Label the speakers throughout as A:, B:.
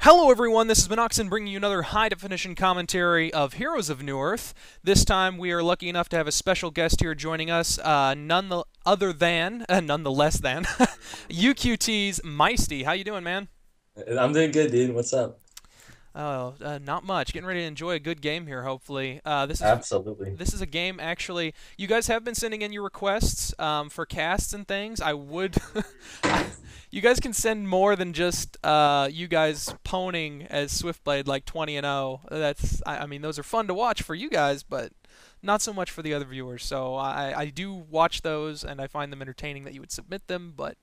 A: Hello everyone, this is Minoxen bringing you another high-definition commentary of Heroes of Newerth. This time we are lucky enough to have a special guest here joining us, nonetheless than, UQT's Miesty. How you doing, man?
B: I'm doing good, dude. What's up?
A: Oh, not much. Getting ready to enjoy a good game here, hopefully.
B: Absolutely.
A: This is a game, actually. You guys have been sending in your requests for casts and things. I would... You guys can send more than just you guys poning as Swiftblade like 20 and 0. I mean, those are fun to watch for you guys, but not so much for the other viewers. So I do watch those, and I find them entertaining that you would submit them, but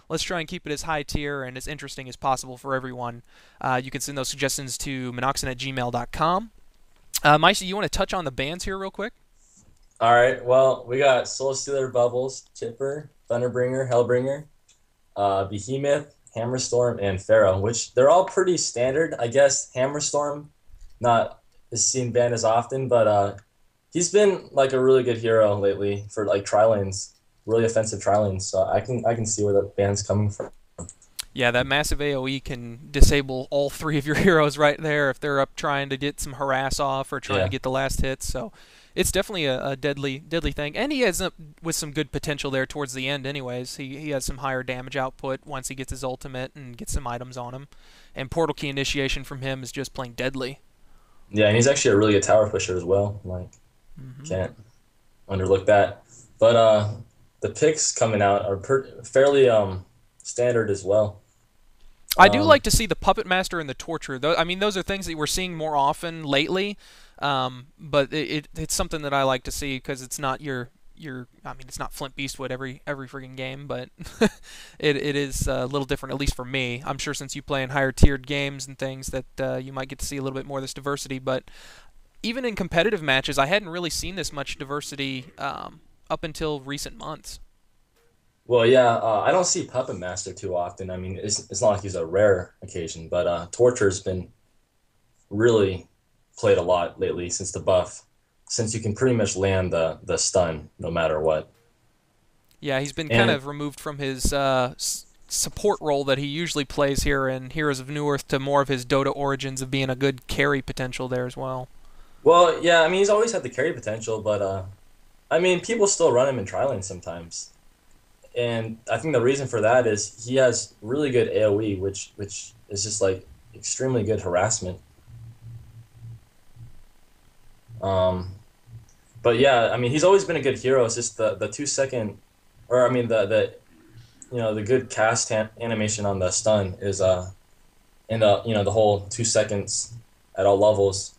A: let's try and keep it as high tier and as interesting as possible for everyone. You can send those suggestions to minoxen@gmail.com. Meister, you want to touch on the bans here real quick?
B: All right. Well, we got Soul Stealer, Bubbles, Chipper, Thunderbringer, Hellbringer, Behemoth, Hammerstorm, and Pharaoh, which they're all pretty standard. I guess Hammerstorm not is seen banned as often, but he's been like a really good hero lately for like tri-lanes, really offensive tri-lanes. So I can see where the ban's coming from.
A: Yeah, that massive AoE can disable all three of your heroes right there if they're up trying to get some harass off or trying to
B: Yeah.
A: get the last hits. So it's definitely a deadly thing. And he ends up with some good potential there towards the end anyways. He has some higher damage output once he gets his ultimate and gets some items on him. And portal key initiation from him is just plain deadly.
B: Yeah, and he's actually a really good tower pusher as well. Like,
A: Hmm.
B: can't underlook that. But the picks coming out are fairly standard as well.
A: I do
B: Um,
A: like to see the Puppet Master and the Torturer. I mean, those are things that we're seeing more often lately, but it's something that I like to see because it's not your. I mean, it's not Flint Beastwood every freaking game, but it is a little different, at least for me. I'm sure since you play in higher tiered games and things that you might get to see a little bit more of this diversity. But even in competitive matches, I hadn't really seen this much diversity up until recent months.
B: Well, yeah, I don't see Puppet Master too often. I mean, it's not like he's a rare occasion, but Torture's been really played a lot lately since the buff, since you can pretty much land the stun no matter what.
A: Yeah, he's been kind
B: And
A: of removed from his support role that he usually plays here in Heroes of Newerth to more of his Dota origins of being a good carry potential there as well.
B: well, yeah, I mean, he's always had the carry potential, but I mean, people still run him in tri-lane sometimes. And I think the reason for that is he has really good AoE, which is just like extremely good harassment. Um, But yeah, I mean, he's always been a good hero. It's just the 2 second, or I mean the the good cast animation on the stun is and the whole 2 seconds at all levels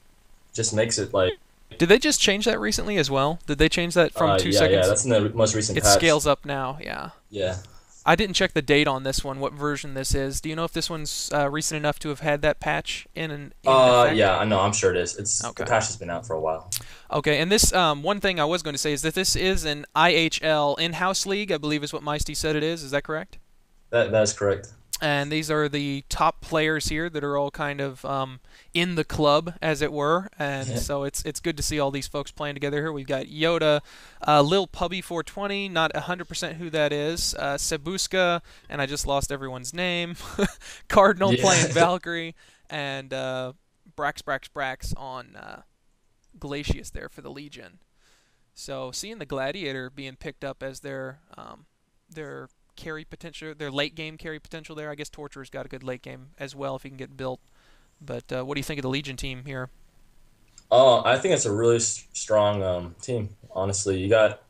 B: just makes it like
A: Did they just change that recently as well? Did they change that from two
B: yeah,
A: seconds?
B: that's in the most recent
A: It
B: patch.
A: scales up now, yeah.
B: Yeah.
A: I didn't check the date on this one, what version this is. Do you know if this one's recent enough to have had that patch in effect?
B: Yeah, I know. I'm sure it is. The
A: Okay.
B: patch has been out for a while.
A: Okay, and this one thing I was going to say is that this is an IHL in-house league, I believe is what Miesty said it is. Is that correct?
B: That is correct.
A: And these are the top players here that are all kind of in the club, as it were. And so it's good to see all these folks playing together here. We've got Yoda, Lil Pubby 420, not 100% who that is, Sebuska, and I just lost everyone's name, Cardinal playing
B: Yeah.
A: Valkyrie, and braxbraxbrax on Glacius there for the Legion. So seeing the Gladiator being picked up as their carry potential, their late game carry potential there. I guess Torture's got a good late game as well if he can get built. But what do you think of the Legion team here?
B: Oh, I think it's a really strong team. Honestly, you got.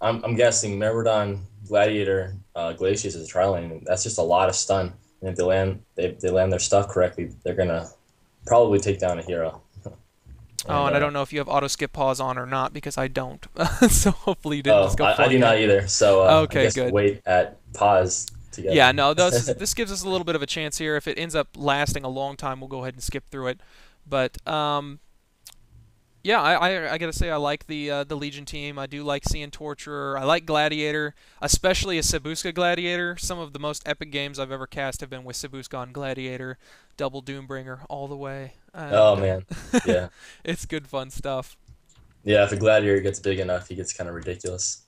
B: I'm guessing Merodon, Gladiator, Glacius is a tri lane. That's just a lot of stun. And if they land their stuff correctly, they're gonna probably take down a hero.
A: Oh,
B: And
A: and I don't know if you have auto skip pause on or not because I don't. So hopefully you didn't
B: oh,
A: just go
B: I do
A: flying
B: not
A: in.
B: either. So I
A: Okay,
B: guess we'll
A: good.
B: wait at pause
A: Yeah,
B: together.
A: no, this gives us a little bit of a chance here. If it ends up lasting a long time, we'll go ahead and skip through it. But yeah, I gotta say I like the Legion team. I do like seeing Torturer. I like Gladiator, especially a Sebuska Gladiator. Some of the most epic games I've ever cast have been with Sebuska on Gladiator, double Doombringer all the way,
B: Oh
A: and
B: man, yeah,
A: it's good fun stuff.
B: yeah. If a gladiator gets big enough, he gets kind of ridiculous.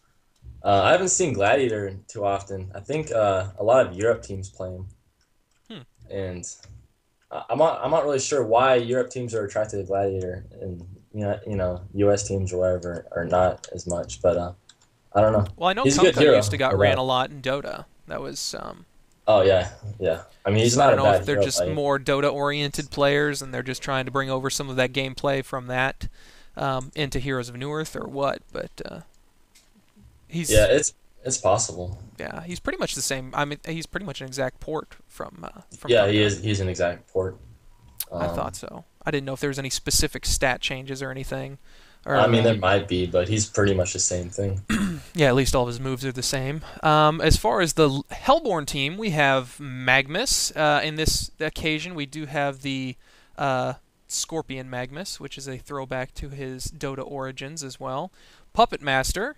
B: I haven't seen Gladiator too often. I think a lot of Europe teams play him,
A: Hmm.
B: and I'm not really sure why Europe teams are attracted to Gladiator, and U.S. teams or whatever are not as much. But I don't know.
A: Well, I know
B: He's a good
A: Kunkka
B: hero,
A: used to got
B: no
A: ran a
B: doubt.
A: lot in Dota. That was
B: Oh yeah, yeah. I mean, he's
A: so I
B: not
A: don't
B: a
A: know if
B: bad
A: they're
B: hero
A: just
B: by any.
A: more Dota-oriented players and they're just trying to bring over some of that gameplay from that into Heroes of Newerth or what. But
B: Yeah,
A: he's
B: it's possible.
A: yeah, he's pretty much the same. I mean, he's pretty much an exact port from
B: Yeah, he
A: Kunkka.
B: is. He's an exact port.
A: I thought
B: Um,
A: so. I didn't know if there was any specific stat changes or anything.
B: I
A: Or
B: mean, there might be, but he's pretty much the same thing.
A: yeah, at least all of his moves are the same. As far as the Hellborn team, we have Magmus. In this occasion, we do have the Scorpion Magmus, which is a throwback to his Dota origins as well. Puppet Master,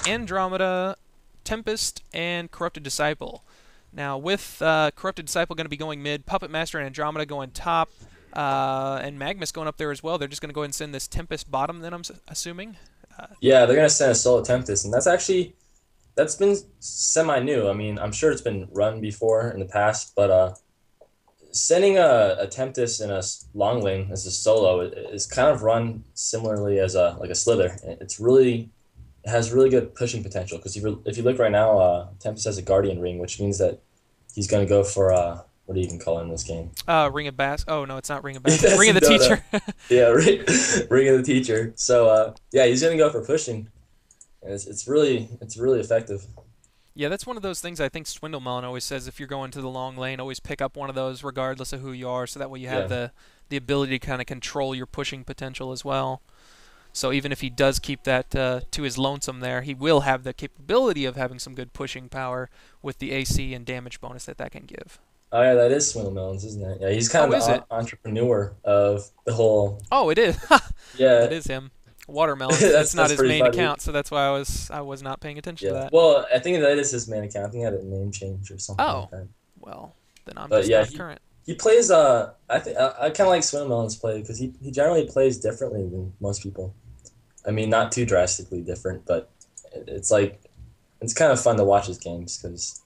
A: Andromeda, Tempest, and Corrupted Disciple. Now, with Corrupted Disciple going to be going mid, Puppet Master and Andromeda going top, and Magmus going up there as well, they're just going to go ahead and send this Tempest bottom, then I'm assuming.
B: Yeah, they're gonna send a solo Tempest, and that's been semi new. I mean, I'm sure it's been run before in the past, but sending a Tempest in a long lane as a solo is kind of run similarly as a Slither. It has really good pushing potential because if you look right now, Tempest has a Guardian Ring, which means that he's gonna go for what do you even call it in this game?
A: Ring of Bass. Oh no, it's not Ring of Bass.
B: That's
A: Ring of the
B: Dota.
A: Teacher.
B: Yeah, Ring of the Teacher. So yeah, he's gonna go for pushing, and it's really effective.
A: Yeah, that's one of those things I think Swindlemelon always says. If you're going to the long lane, always pick up one of those, regardless of who you are, so that way you have
B: Yeah.
A: the ability to kind of control your pushing potential as well. So even if he does keep that to his lonesome there, he will have the capability of having some good pushing power with the AC and damage bonus that can give.
B: Oh yeah, that is Swindlemelons, isn't it? Yeah, he's kind
A: Oh,
B: of
A: is
B: the
A: it?
B: entrepreneur of the whole.
A: Oh, it is.
B: Yeah,
A: That is him. Watermelons.
B: that's
A: That's not
B: that's
A: his
B: pretty
A: main
B: funny.
A: account, so that's why I was not paying attention to
B: Yeah.
A: that.
B: Well, I think that is his main account. I think he had a name change or something like
A: Oh,
B: that.
A: well, then I'm
B: But
A: just
B: yeah,
A: not current.
B: he plays. I think I kind of like Swindlemelon's play because he generally plays differently than most people. I mean, not too drastically different, but it's like it's kind of fun to watch his games because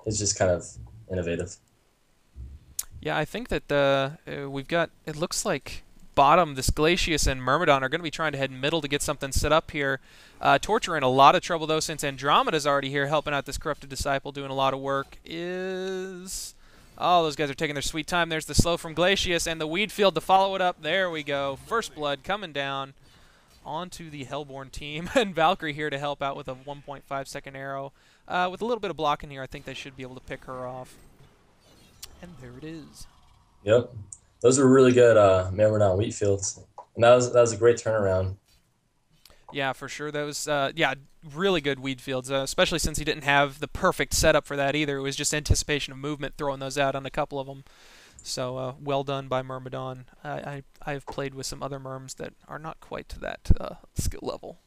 B: it's just kind of innovative.
A: Yeah, I think that we've got. It looks like bottom, this Glacius and Myrmidon are going to be trying to head middle to get something set up here. Torture in a lot of trouble though, since Andromeda's already here helping out this Corrupted Disciple, doing a lot of work. Oh, those guys are taking their sweet time. There's the slow from Glacius and the Weed Field to follow it up. There we go. First blood coming down onto the Hellborn team, and Valkyrie here to help out with a 1.5-second arrow. With a little bit of blocking here, I think they should be able to pick her off. And there it is.
B: Yep, those were really good Myrmidon wheat fields, and that was a great turnaround.
A: Yeah, for sure. That was yeah, really good weed fields, especially since he didn't have the perfect setup for that either. It was just anticipation of movement, throwing those out on a couple of them. So well done by Myrmidon. I've played with some other Myrms that are not quite to that skill level.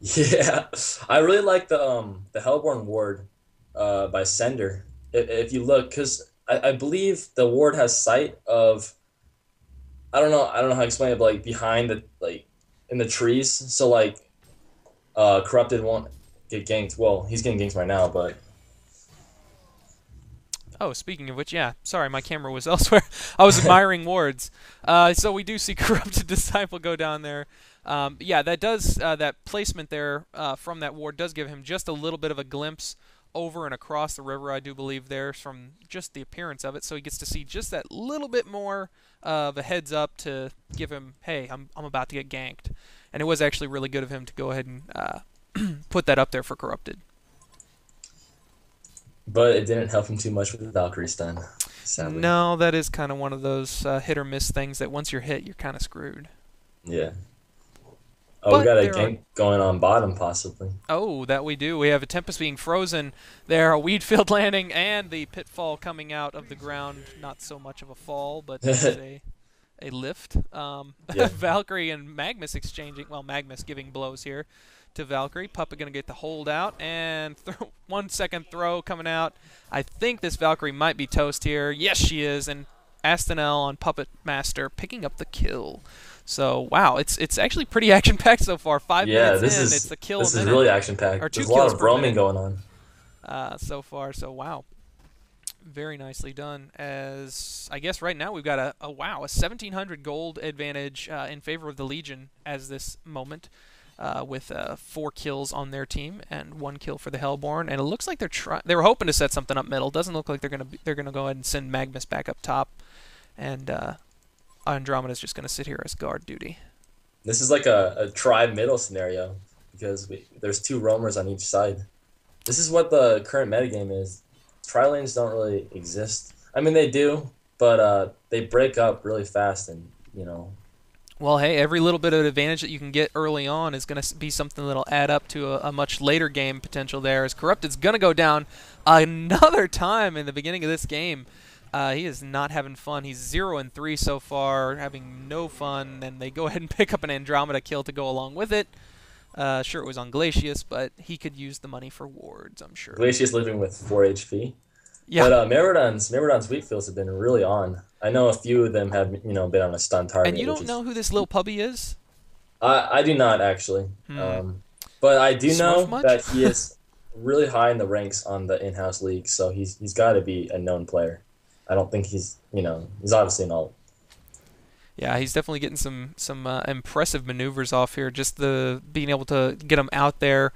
B: Yeah, I really like the Hellborn ward by Sender. If you look, because I believe the ward has sight of I don't know how to explain it, but like behind the like in the trees, so like Corrupted won't get ganked. Well, he's getting ganked right now, but
A: Oh, speaking of which, yeah, sorry, my camera was elsewhere. I was admiring wards. So we do see Corrupted Disciple go down there. Yeah, that does that placement there from that ward does give him just a little bit of a glimpse over and across the river, I do believe, there from just the appearance of it. So he gets to see just that little bit more of a heads up to give him, hey, I'm about to get ganked. And it was actually really good of him to go ahead and put that up there for Corrupted.
B: it didn't help him too much with the Valkyrie stun, sadly.
A: No, that is kind of one of those hit or miss things that once you're hit, you're kind of screwed.
B: Yeah. Oh,
A: But
B: we got a
A: there
B: gank going on bottom, possibly.
A: Oh, that we do. We have a Tempest being frozen there, a Weed Field landing, and the Pitfall coming out of the ground. Not so much of a fall, but a lift.
B: Yeah.
A: Valkyrie and Magmus exchanging, well, Magmus giving blows here to Valkyrie. Puppet going to get the hold out, and 1 second throw coming out. I think this Valkyrie might be toast here. Yes, she is, and astonl on Puppet Master picking up the kill. So, wow, it's actually pretty action-packed so far. 5
B: Yeah,
A: minutes in, it's a kill a
B: this is
A: minute.
B: really action packed.
A: Or 2
B: There's a lot
A: kills
B: of
A: per
B: roaming
A: minute.
B: going on.
A: So far. So, wow. Very nicely done. As I guess right now we've got a wow, a 1,700 gold advantage in favor of the Legion as this moment, with 4 kills on their team and 1 kill for the Hellborn. And it looks like they were hoping to set something up middle. Doesn't look like they're gonna go ahead and send Magnus back up top, and Andromeda's just gonna sit here as guard duty.
B: This is like a try middle scenario because there's 2 roamers on each side. This is what the current metagame is. Tri lanes don't really exist. I mean, they do, but they break up really fast, and
A: Well, hey, every little bit of advantage that you can get early on is going to be something that'll add up to a much later game potential there. As Corrupted's going to go down another time in the beginning of this game. He is not having fun. He's 0-3 so far, having no fun, and they go ahead and pick up an Andromeda kill to go along with it. Sure, it was on Glacius, but he could use the money for wards, I'm sure.
B: Glacius living with 4 HP.
A: Yeah.
B: But Merodon's wheat fields have been really on. I know a few of them have been on a stun target.
A: And you don't know who this little puppy is?
B: I do not actually. But I do know that he is really high in the ranks on the in-house league, so he's got to be a known player. I don't think he's obviously an alt.
A: Yeah, he's definitely getting some impressive maneuvers off here. Just the being able to get him out there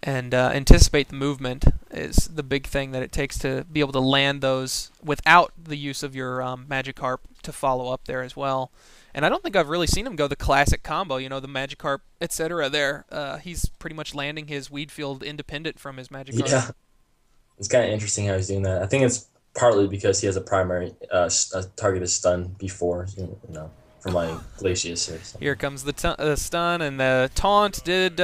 A: and anticipate the movement is the big thing that it takes to be able to land those without the use of your Magikarp to follow up there as well. And I don't think I've really seen him go the classic combo, the Magikarp, etc. there. He's pretty much landing his weed field independent from his Magikarp.
B: Yeah, it's kind of interesting how he's doing that. I think it's partly because he has a primary targeted stun before, from like Glacius or something.
A: Here comes the stun, and the taunt did...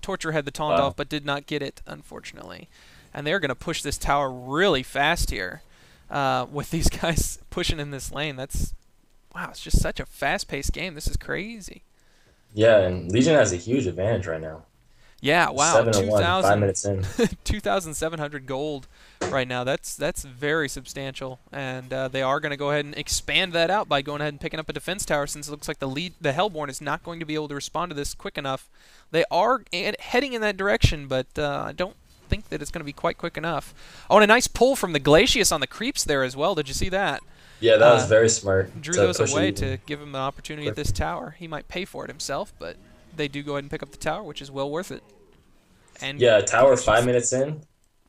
A: Torture had the taunt off, but did not get it, unfortunately. And they're going to push this tower really fast here with these guys pushing in this lane. Wow, it's just such a fast-paced game. This is crazy.
B: Yeah, and Legion has a huge advantage right now.
A: Yeah, wow.
B: 7-1, 5 minutes in.
A: 2,700 gold right now. That's very substantial, and they are going to go ahead and expand that out by going ahead and picking up a defense tower, since it looks like the Hellborn is not going to be able to respond to this quick enough. They are heading in that direction, but I don't think that it's going to be quite quick enough. Oh, and a nice pull from the Glacius on the creeps there as well. Did you see that?
B: Yeah, that was very smart.
A: Drew those away to give him an opportunity at this tower. He might pay for it himself, but they do go ahead and pick up the tower, which is well worth it. And
B: yeah, tower 5 minutes in,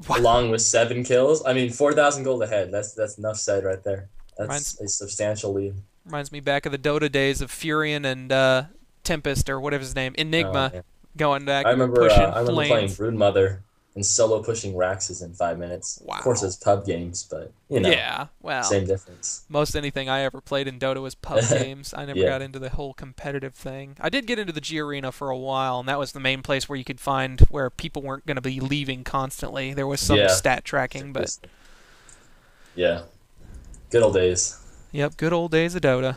B: along with 7 kills. I mean, 4,000 gold ahead. That's enough said right there. That's a substantial lead.
A: Reminds me back of the Dota days of Furion and Tempest, or whatever his name, Enigma, going back.
B: I remember playing
A: flames.
B: Broodmother and solo pushing Raxes in 5 minutes.
A: Wow.
B: Of course, it's pub games, but
A: yeah, well,
B: same difference.
A: Most anything I ever played in Dota was pub games. I never got into the whole competitive thing. I did get into the G Arena for a while, and that was the main place where you could find where people weren't going to be leaving constantly. There was some stat tracking, but
B: yeah, good old days.
A: Yep, good old days of Dota.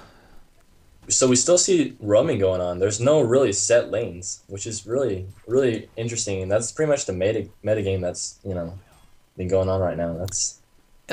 B: So we still see roaming going on. There's no really set lanes, which is really, really interesting. And that's pretty much the meta game that's, been going on right now.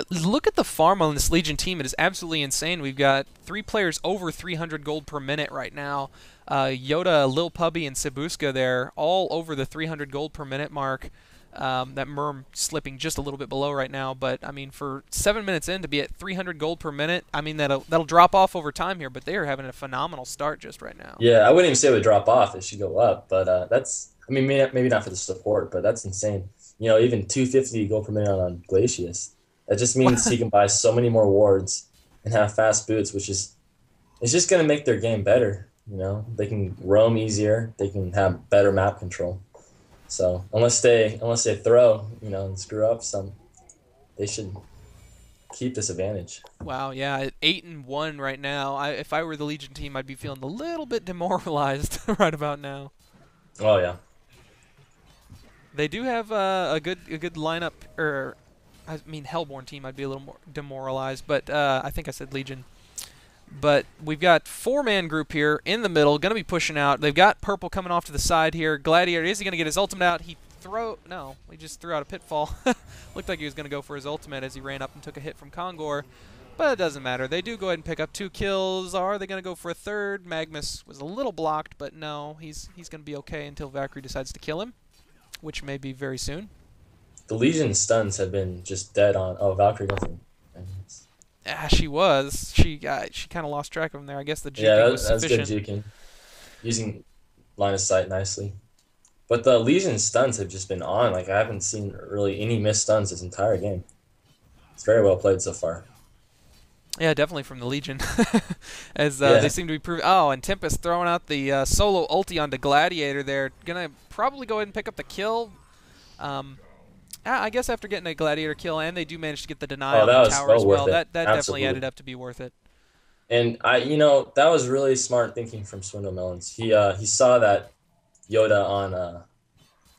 A: Look at the farm on this Legion team. It is absolutely insane. We've got 3 players over 300 gold per minute right now. Yoda, Lil Pubby, and Sibuska there, all over the 300 gold per minute mark. That Merm slipping just a little bit below right now, but I mean, for 7 minutes in to be at 300 gold per minute, I mean that'll drop off over time here, but they are having a phenomenal start just right now.
B: Yeah, I wouldn't even say it would drop off; it should go up. But that's, I mean, maybe not for the support, but that's insane. Even 250 gold per minute on Glacius. That just means he can buy so many more wards and have fast boots, which is it's just gonna make their game better. They can roam easier, they can have better map control. So unless they throw, and screw up some, they should keep this advantage.
A: Wow, yeah, at 8-1 right now. If I were the Legion team, I'd be feeling a little bit demoralized right about now.
B: Oh yeah.
A: They do have a good lineup, or I mean Hellborn team. I'd be a little more demoralized, but I think I said Legion. But we've got 4-man group here in the middle, going to be pushing out. They've got Purple coming off to the side here. Gladiator, is he going to get his ultimate out? He just threw out a pitfall. Looked like he was going to go for his ultimate as he ran up and took a hit from Kongor. But it doesn't matter. They do go ahead and pick up 2 kills. Are they going to go for a third? Magnus was a little blocked, but no, he's going to be okay until Valkyrie decides to kill him, which may be very soon.
B: The Legion stuns have been just dead on. Oh, Valkyrie going for.
A: Ah, she was. She kind of lost track of him there. I guess the
B: Yeah,
A: juking was
B: that's good
A: sufficient.
B: juking. Using line of sight nicely. But the Legion stuns have just been on. Like I haven't seen really any missed stuns this entire game. It's very well played so far.
A: Yeah, definitely from the Legion, as they
B: Yeah.
A: seem to be proving. Oh, and Tempest throwing out the solo ulti onto Gladiator there. Gonna probably go ahead and pick up the kill. I guess after getting a Gladiator kill, and they do manage to get the deny
B: Oh,
A: on the
B: that was
A: tower as
B: well
A: well,
B: worth it.
A: that definitely added
B: Absolutely.
A: up to be worth it.
B: And that was really smart thinking from Swindle Melons. He saw that Yoda on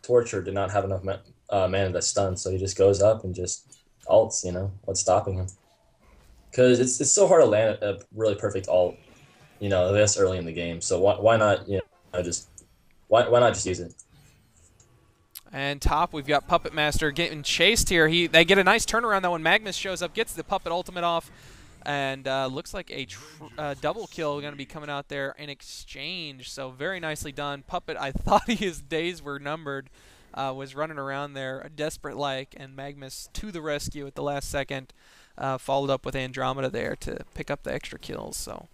B: Torture did not have enough mana to stun, so he just goes up and just ults. What's stopping him? Because it's so hard to land a really perfect ult, this early in the game. So why not, just why not just use it?
A: And top, we've got Puppet Master getting chased here. They get a nice turnaround though when Magnus shows up, gets the Puppet ultimate off, and looks like a double kill going to be coming out there in exchange. So very nicely done. Puppet, I thought his days were numbered, was running around there desperate like, and Magnus to the rescue at the last second, followed up with Andromeda there to pick up the extra kills. So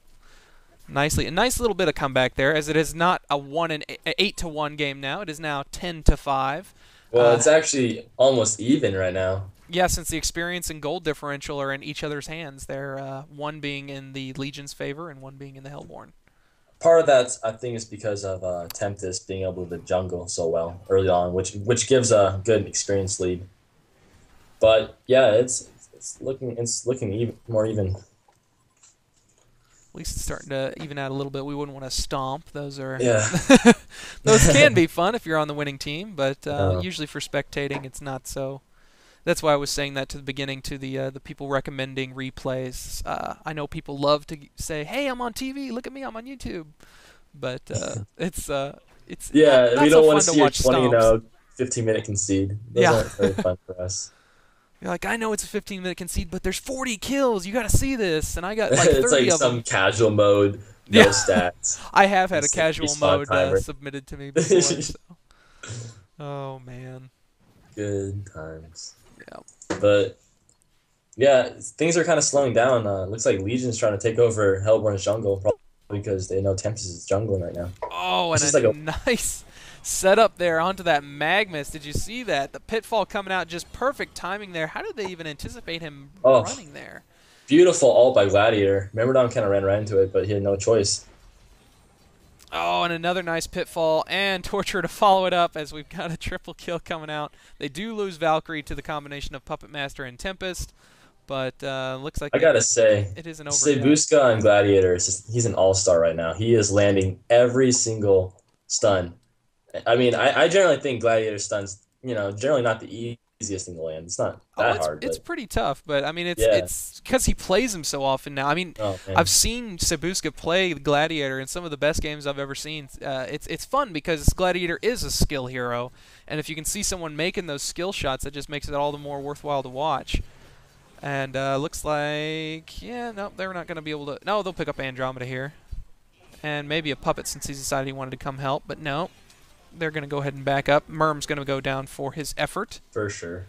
A: a nice little bit of comeback there, as it is not a 8-1 game now. It is now 10-5.
B: Well, it's actually almost even right now.
A: Yeah, since the experience and gold differential are in each other's hands, they're one being in the Legion's favor and one being in the Hellborn.
B: Part of that, I think, is because of Tempest being able to jungle so well early on, which gives a good experience lead. But yeah, it's looking more even.
A: At least it's starting to even out a little bit. We wouldn't want to stomp. Those are
B: Yeah.
A: those can be fun if you're on the winning team, but
B: No.
A: usually for spectating, it's not so. That's why I was saying that to the beginning to the people recommending replays. I know people love to say, "Hey, I'm on TV. Look at me. I'm on YouTube," but it's
B: Yeah,
A: not
B: we
A: so
B: don't want
A: fun
B: to
A: to
B: see a
A: watch
B: 20,
A: stomps.
B: 15-minute concede. Those
A: Yeah.
B: aren't very fun for us.
A: You're like, I know it's a 15-minute concede, but there's 40 kills. You got to see this, and I got like
B: It's
A: 30
B: like
A: of them.
B: some casual mode, no
A: Yeah.
B: stats.
A: I have had a
B: It's like
A: casual
B: respawn
A: mode
B: timer.
A: submitted to me before. So. Oh man.
B: Good times.
A: Yeah.
B: But yeah, things are kind of slowing down. Looks like Legion's trying to take over Hellborn's jungle, probably because they know Tempest is jungling right now.
A: Oh,
B: It's
A: and
B: just
A: a
B: like
A: nice setup there onto that Magnus. Did you see that? The pitfall coming out, just perfect timing there. How did they even anticipate him
B: oh,
A: running there?
B: beautiful ult by Gladiator. Myrmidon kind of ran right into it, but he had no choice.
A: Oh, and another nice pitfall and Torture to follow it up as we've got a triple kill coming out. They do lose Valkyrie to the combination of Puppet Master and Tempest, but looks like
B: I gotta say,
A: it isn't over yet.
B: Sebuska and Gladiator, he's an all-star right now. He is landing every single stun. I mean, I generally think Gladiator stuns, generally not the easiest thing to land. It's not
A: Oh,
B: that hard,
A: it's
B: but
A: pretty tough, but I mean
B: yeah.
A: it's because he plays him so often now. I mean,
B: Oh, man.
A: I've seen Sebuska play Gladiator in some of the best games I've ever seen. It's fun because Gladiator is a skill hero, and if you can see someone making those skill shots, it just makes it all the more worthwhile to watch. And looks like no, they're not going to be able to. No, they'll pick up Andromeda here, and maybe a Puppet since he decided he wanted to come help, but no. They're going to go ahead and back up. Merm's going to go down for his effort.
B: For sure.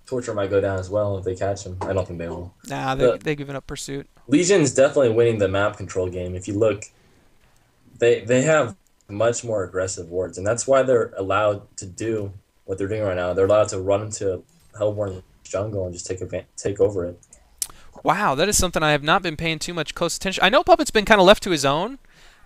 B: Torture might go down as well if they catch him. I don't think they will.
A: Nah, they've given up pursuit.
B: Legion's definitely winning the map control game. If you look, they have much more aggressive wards, and that's why they're allowed to do what they're doing right now. They're allowed to run into Hellborn jungle and just take over it.
A: Wow, that is something I have not been paying too much close attention. I know Puppet's been kind of left to his own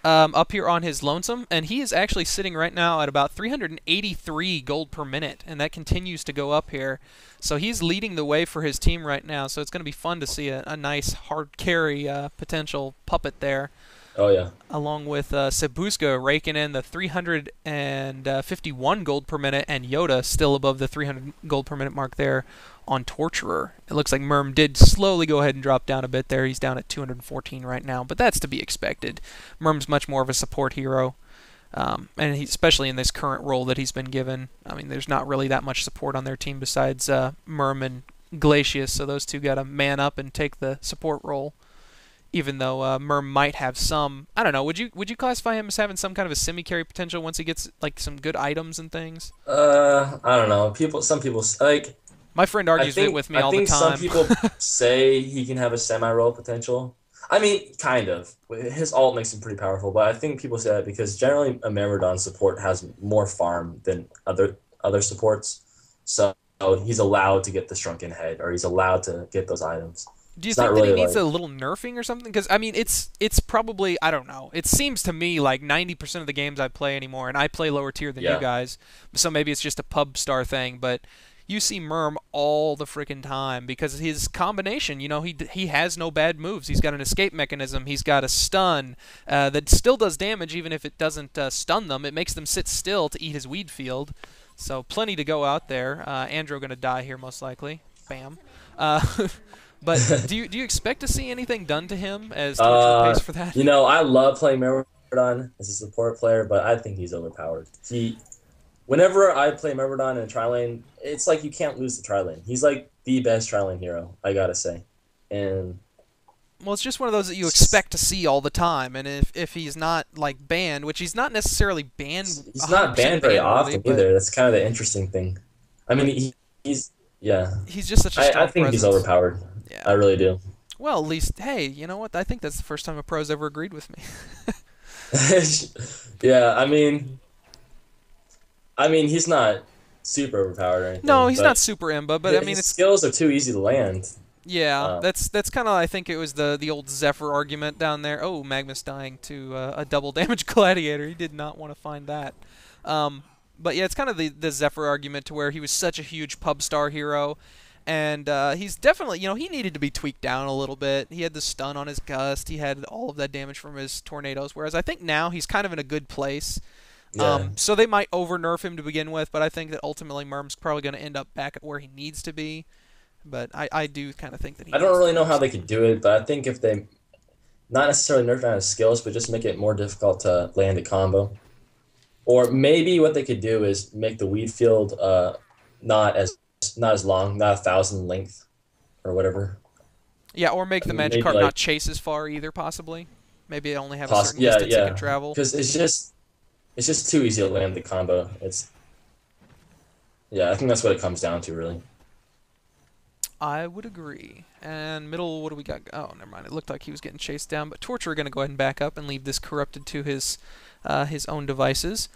A: up here on his lonesome, and he is actually sitting right now at about 383 gold per minute, and that continues to go up here. So he's leading the way for his team right now, so it's going to be fun to see a nice hard carry potential Puppet there.
B: Oh, yeah.
A: Along with Sebuska raking in the 351 gold per minute, and Yoda still above the 300 gold per minute mark there on Torturer. It looks like Merm did slowly go ahead and drop down a bit there. He's down at 214 right now, but that's to be expected. Merm's much more of a support hero, and especially in this current role that he's been given. I mean, there's not really that much support on their team besides Merm and Glacius, so those two got to man up and take the support role. even though Merm might have some. I don't know. Would you classify him as having some kind of a semi carry potential once he gets like some good items and things?
B: I don't know. Some people like.
A: My friend argues it with me
B: I
A: all the
B: think some
A: time.
B: people say he can have a semi-roll potential. I mean, kind of. His ult makes him pretty powerful, but I think people say that because generally a Myrmidon support has more farm than other supports, so he's allowed to get the shrunken head, or he's allowed to get those items.
A: Do you
B: It's not
A: think that he
B: really
A: needs
B: like
A: a little nerfing or something? Because I mean, it's probably, I don't know. It seems to me like 90% of the games I play anymore, and I play lower tier than you
B: yeah.
A: guys, so maybe it's just a pub star thing. But you see Merm all the freaking time because his combination. You know, he has no bad moves. He's got an escape mechanism. He's got a stun that still does damage even if it doesn't stun them. It makes them sit still to eat his weed field. So plenty to go out there. Andrew gonna die here most likely. Bam. But do you expect to see anything done to him as torture pays for that?
B: I love playing Myrmidon as a support player, but I think he's overpowered. Whenever I play Myrmidon in a tri lane, it's like you can't lose the tri lane. He's like the best tri lane hero, I gotta say. And
A: Well, it's just one of those that you expect to see all the time, and if he's not like banned, which he's not necessarily banned,
B: he's not banned very often either. That's kind of the interesting thing. I mean, he's yeah.
A: He's just such a strong
B: I think
A: presence.
B: he's overpowered.
A: Yeah.
B: I really do.
A: Well, at least, hey, you know what? I think that's the first time a pro's ever agreed with me.
B: Yeah, I mean, he's not super overpowered or anything.
A: No, he's not super imba, but I mean,
B: his skills are too easy to land.
A: Yeah, that's kind of, I think it was the old Zephyr argument down there. Oh, Magnus dying to a double damage gladiator. He did not want to find that. But yeah, it's kind of the Zephyr argument to where he was such a huge pub star hero. And he's definitely, he needed to be tweaked down a little bit. He had the stun on his Gust. He had all of that damage from his tornadoes. Whereas I think now he's kind of in a good place.
B: Yeah.
A: So they might over-nerf him to begin with, but I think that ultimately Merm's probably going to end up back at where he needs to be. But I do kind of think that he
B: I don't really know how they could do it, but I think if they not necessarily nerf down his skills, but just make it more difficult to land a combo. Or maybe what they could do is make the weed field not as long, not 1,000 length or whatever.
A: Yeah, or make the magic card not chase as far either, possibly. Maybe it only have a certain distance it can travel.
B: Because it's just too easy to land the combo. I think that's what it comes down to, really.
A: I would agree. And middle, what do we got? Oh, never mind. It looked like he was getting chased down, but Torture going to go ahead and back up and leave this corrupted to his own devices.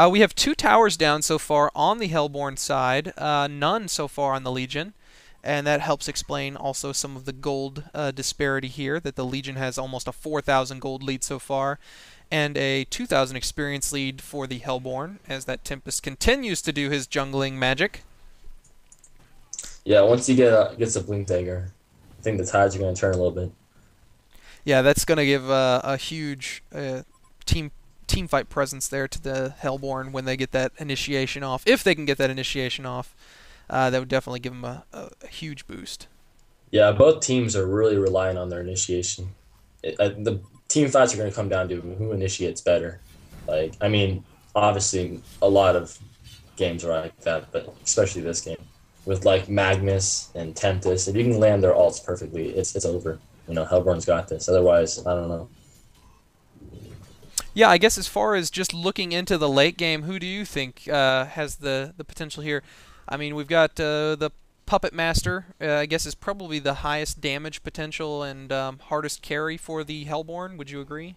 A: We have 2 towers down so far on the Hellborn side, none so far on the Legion, and that helps explain also some of the gold disparity here, that the Legion has almost a 4,000 gold lead so far, and a 2,000 experience lead for the Hellborn, as that Tempest continues to do his jungling magic.
B: Yeah, once he gets a Blink Dagger, I think the tides are going to turn a little bit.
A: Yeah, that's going to give a huge team fight presence there to the Hellborn when they get that initiation off. If they can get that initiation off, that would definitely give them a huge boost.
B: Yeah, both teams are really relying on their initiation. The team fights are going to come down to who initiates better. Like, I mean, obviously a lot of games are like that, but especially this game with like Magnus and Tempest. If you can land their ults perfectly, it's over. Hellborn's got this. Otherwise, I don't know.
A: Yeah, I guess as far as just looking into the late game, who do you think has the potential here? I mean, we've got the Puppet Master, I guess is probably the highest damage potential and hardest carry for the Hellborn. Would you agree?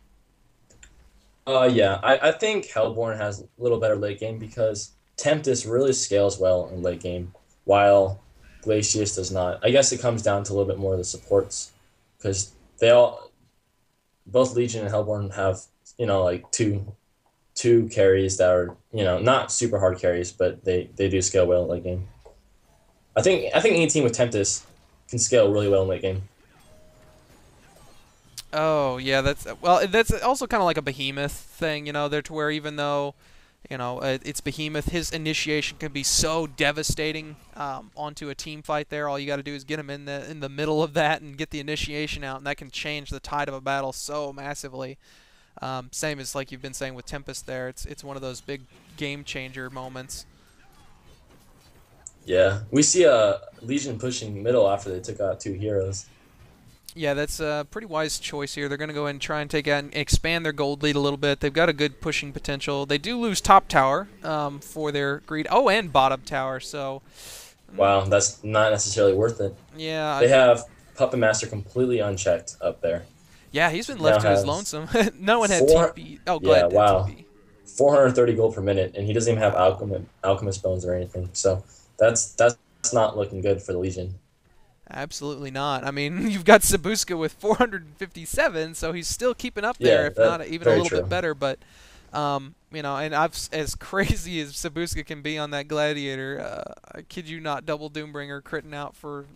B: Yeah, I think Hellborn has a little better late game because Tempest really scales well in late game, while Glacius does not. I guess it comes down to a little bit more of the supports, because both Legion and Hellborn have like two carries that are not super hard carries, but they do scale well in late game. I think any team with Tempest can scale really well in late game.
A: Oh yeah, that's also kind of like a Behemoth thing, there to where even though it's Behemoth, his initiation can be so devastating onto a team fight there. All you got to do is get him in the middle of that and get the initiation out, and that can change the tide of a battle so massively. Same as like you've been saying with Tempest there. It's one of those big game changer moments.
B: Yeah, we see a Legion pushing middle after they took out 2 heroes.
A: Yeah, that's a pretty wise choice here. They're going to go ahead and try and take out and expand their gold lead a little bit. They've got a good pushing potential. They do lose top tower for their greed. Oh, and bottom tower. So,
B: Wow, that's not necessarily worth it.
A: yeah,
B: They have Puppet Master completely unchecked up there.
A: yeah, he's been
B: Now
A: left to his
B: has
A: lonesome. No one had
B: four.
A: TP. Oh,
B: Yeah,
A: Glad did
B: wow.
A: TP.
B: 430 gold per minute, and he doesn't even have alchemist bones or anything. So that's not looking good for the Legion.
A: Absolutely not. I mean, you've got Sabuska with 457, so he's still keeping up there,
B: Yeah,
A: if not
B: that's
A: even a
B: very
A: little
B: true.
A: bit better. But, you know, and as crazy as Sabuska can be on that Gladiator, I kid you not, double Doombringer critting out for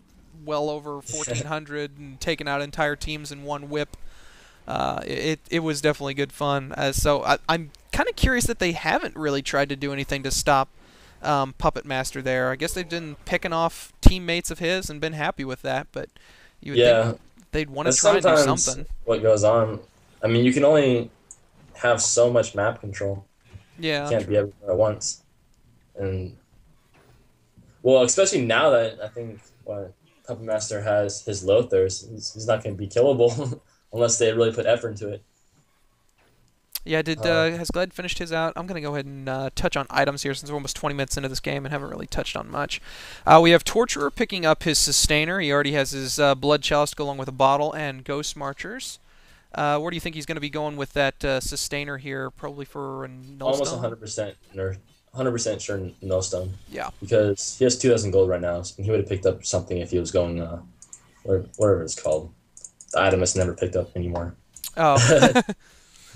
A: well over 1,400 and taking out entire teams in one whip. It was definitely good fun. So I'm kind of curious that they haven't really tried to do anything to stop Puppet Master there. I guess they've been picking off teammates of his and been happy with that, but you would
B: Yeah,
A: think they'd want to
B: that's
A: try and do
B: sometimes
A: something.
B: what goes on. I mean, you can only have so much map control. You
A: Yeah,
B: can't be
A: true.
B: everywhere at once. And well, especially now that I think what Puppet Master has his Lothars, he's not going to be killable unless they really put effort into it.
A: Yeah,
B: Uh,
A: has Glad finished his out? I'm going to go ahead and touch on items here since we're almost 20 minutes into this game and haven't really touched on much. We have Torturer picking up his Sustainer. He already has his Blood Chalice to go along with a bottle and Ghost Marchers. Where do you think he's going to be going with that Sustainer here? Probably for a
B: Almost
A: Nullstone?
B: 100% or 100% sure no stone
A: Yeah.
B: because he has 2,000 gold right now, and he would have picked up something if he was going whatever it's called. The item that's never picked up anymore.
A: Oh.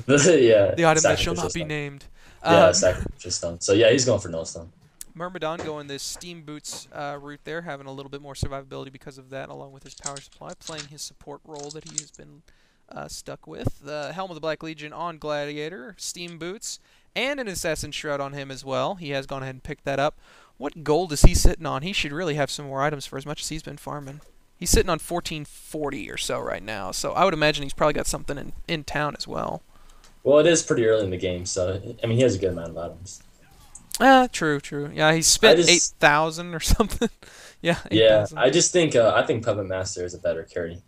B: Yeah,
A: The item that shall
B: sacrificial
A: not be
B: stone.
A: named.
B: Yeah, sacrificial stone. So yeah, he's going for no stone.
A: Myrmidon going this Steam Boots route there, having a little bit more survivability because of that, along with his power supply, playing his support role that he has been stuck with. The Helm of the Black Legion on Gladiator, Steam Boots, and an Assassin's Shroud on him as well. He has gone ahead and picked that up. What gold is he sitting on? He should really have some more items for as much as he's been farming. He's sitting on 1440 or so right now, so I would imagine he's probably got something in town as well.
B: Well, it is pretty early in the game, so I mean he has a good amount of items.
A: True, true. Yeah, he
B: I
A: spent
B: just
A: 8,000 or something. Yeah,
B: Yeah,
A: 8,000.
B: I just think I think Puppet Master is a better carry,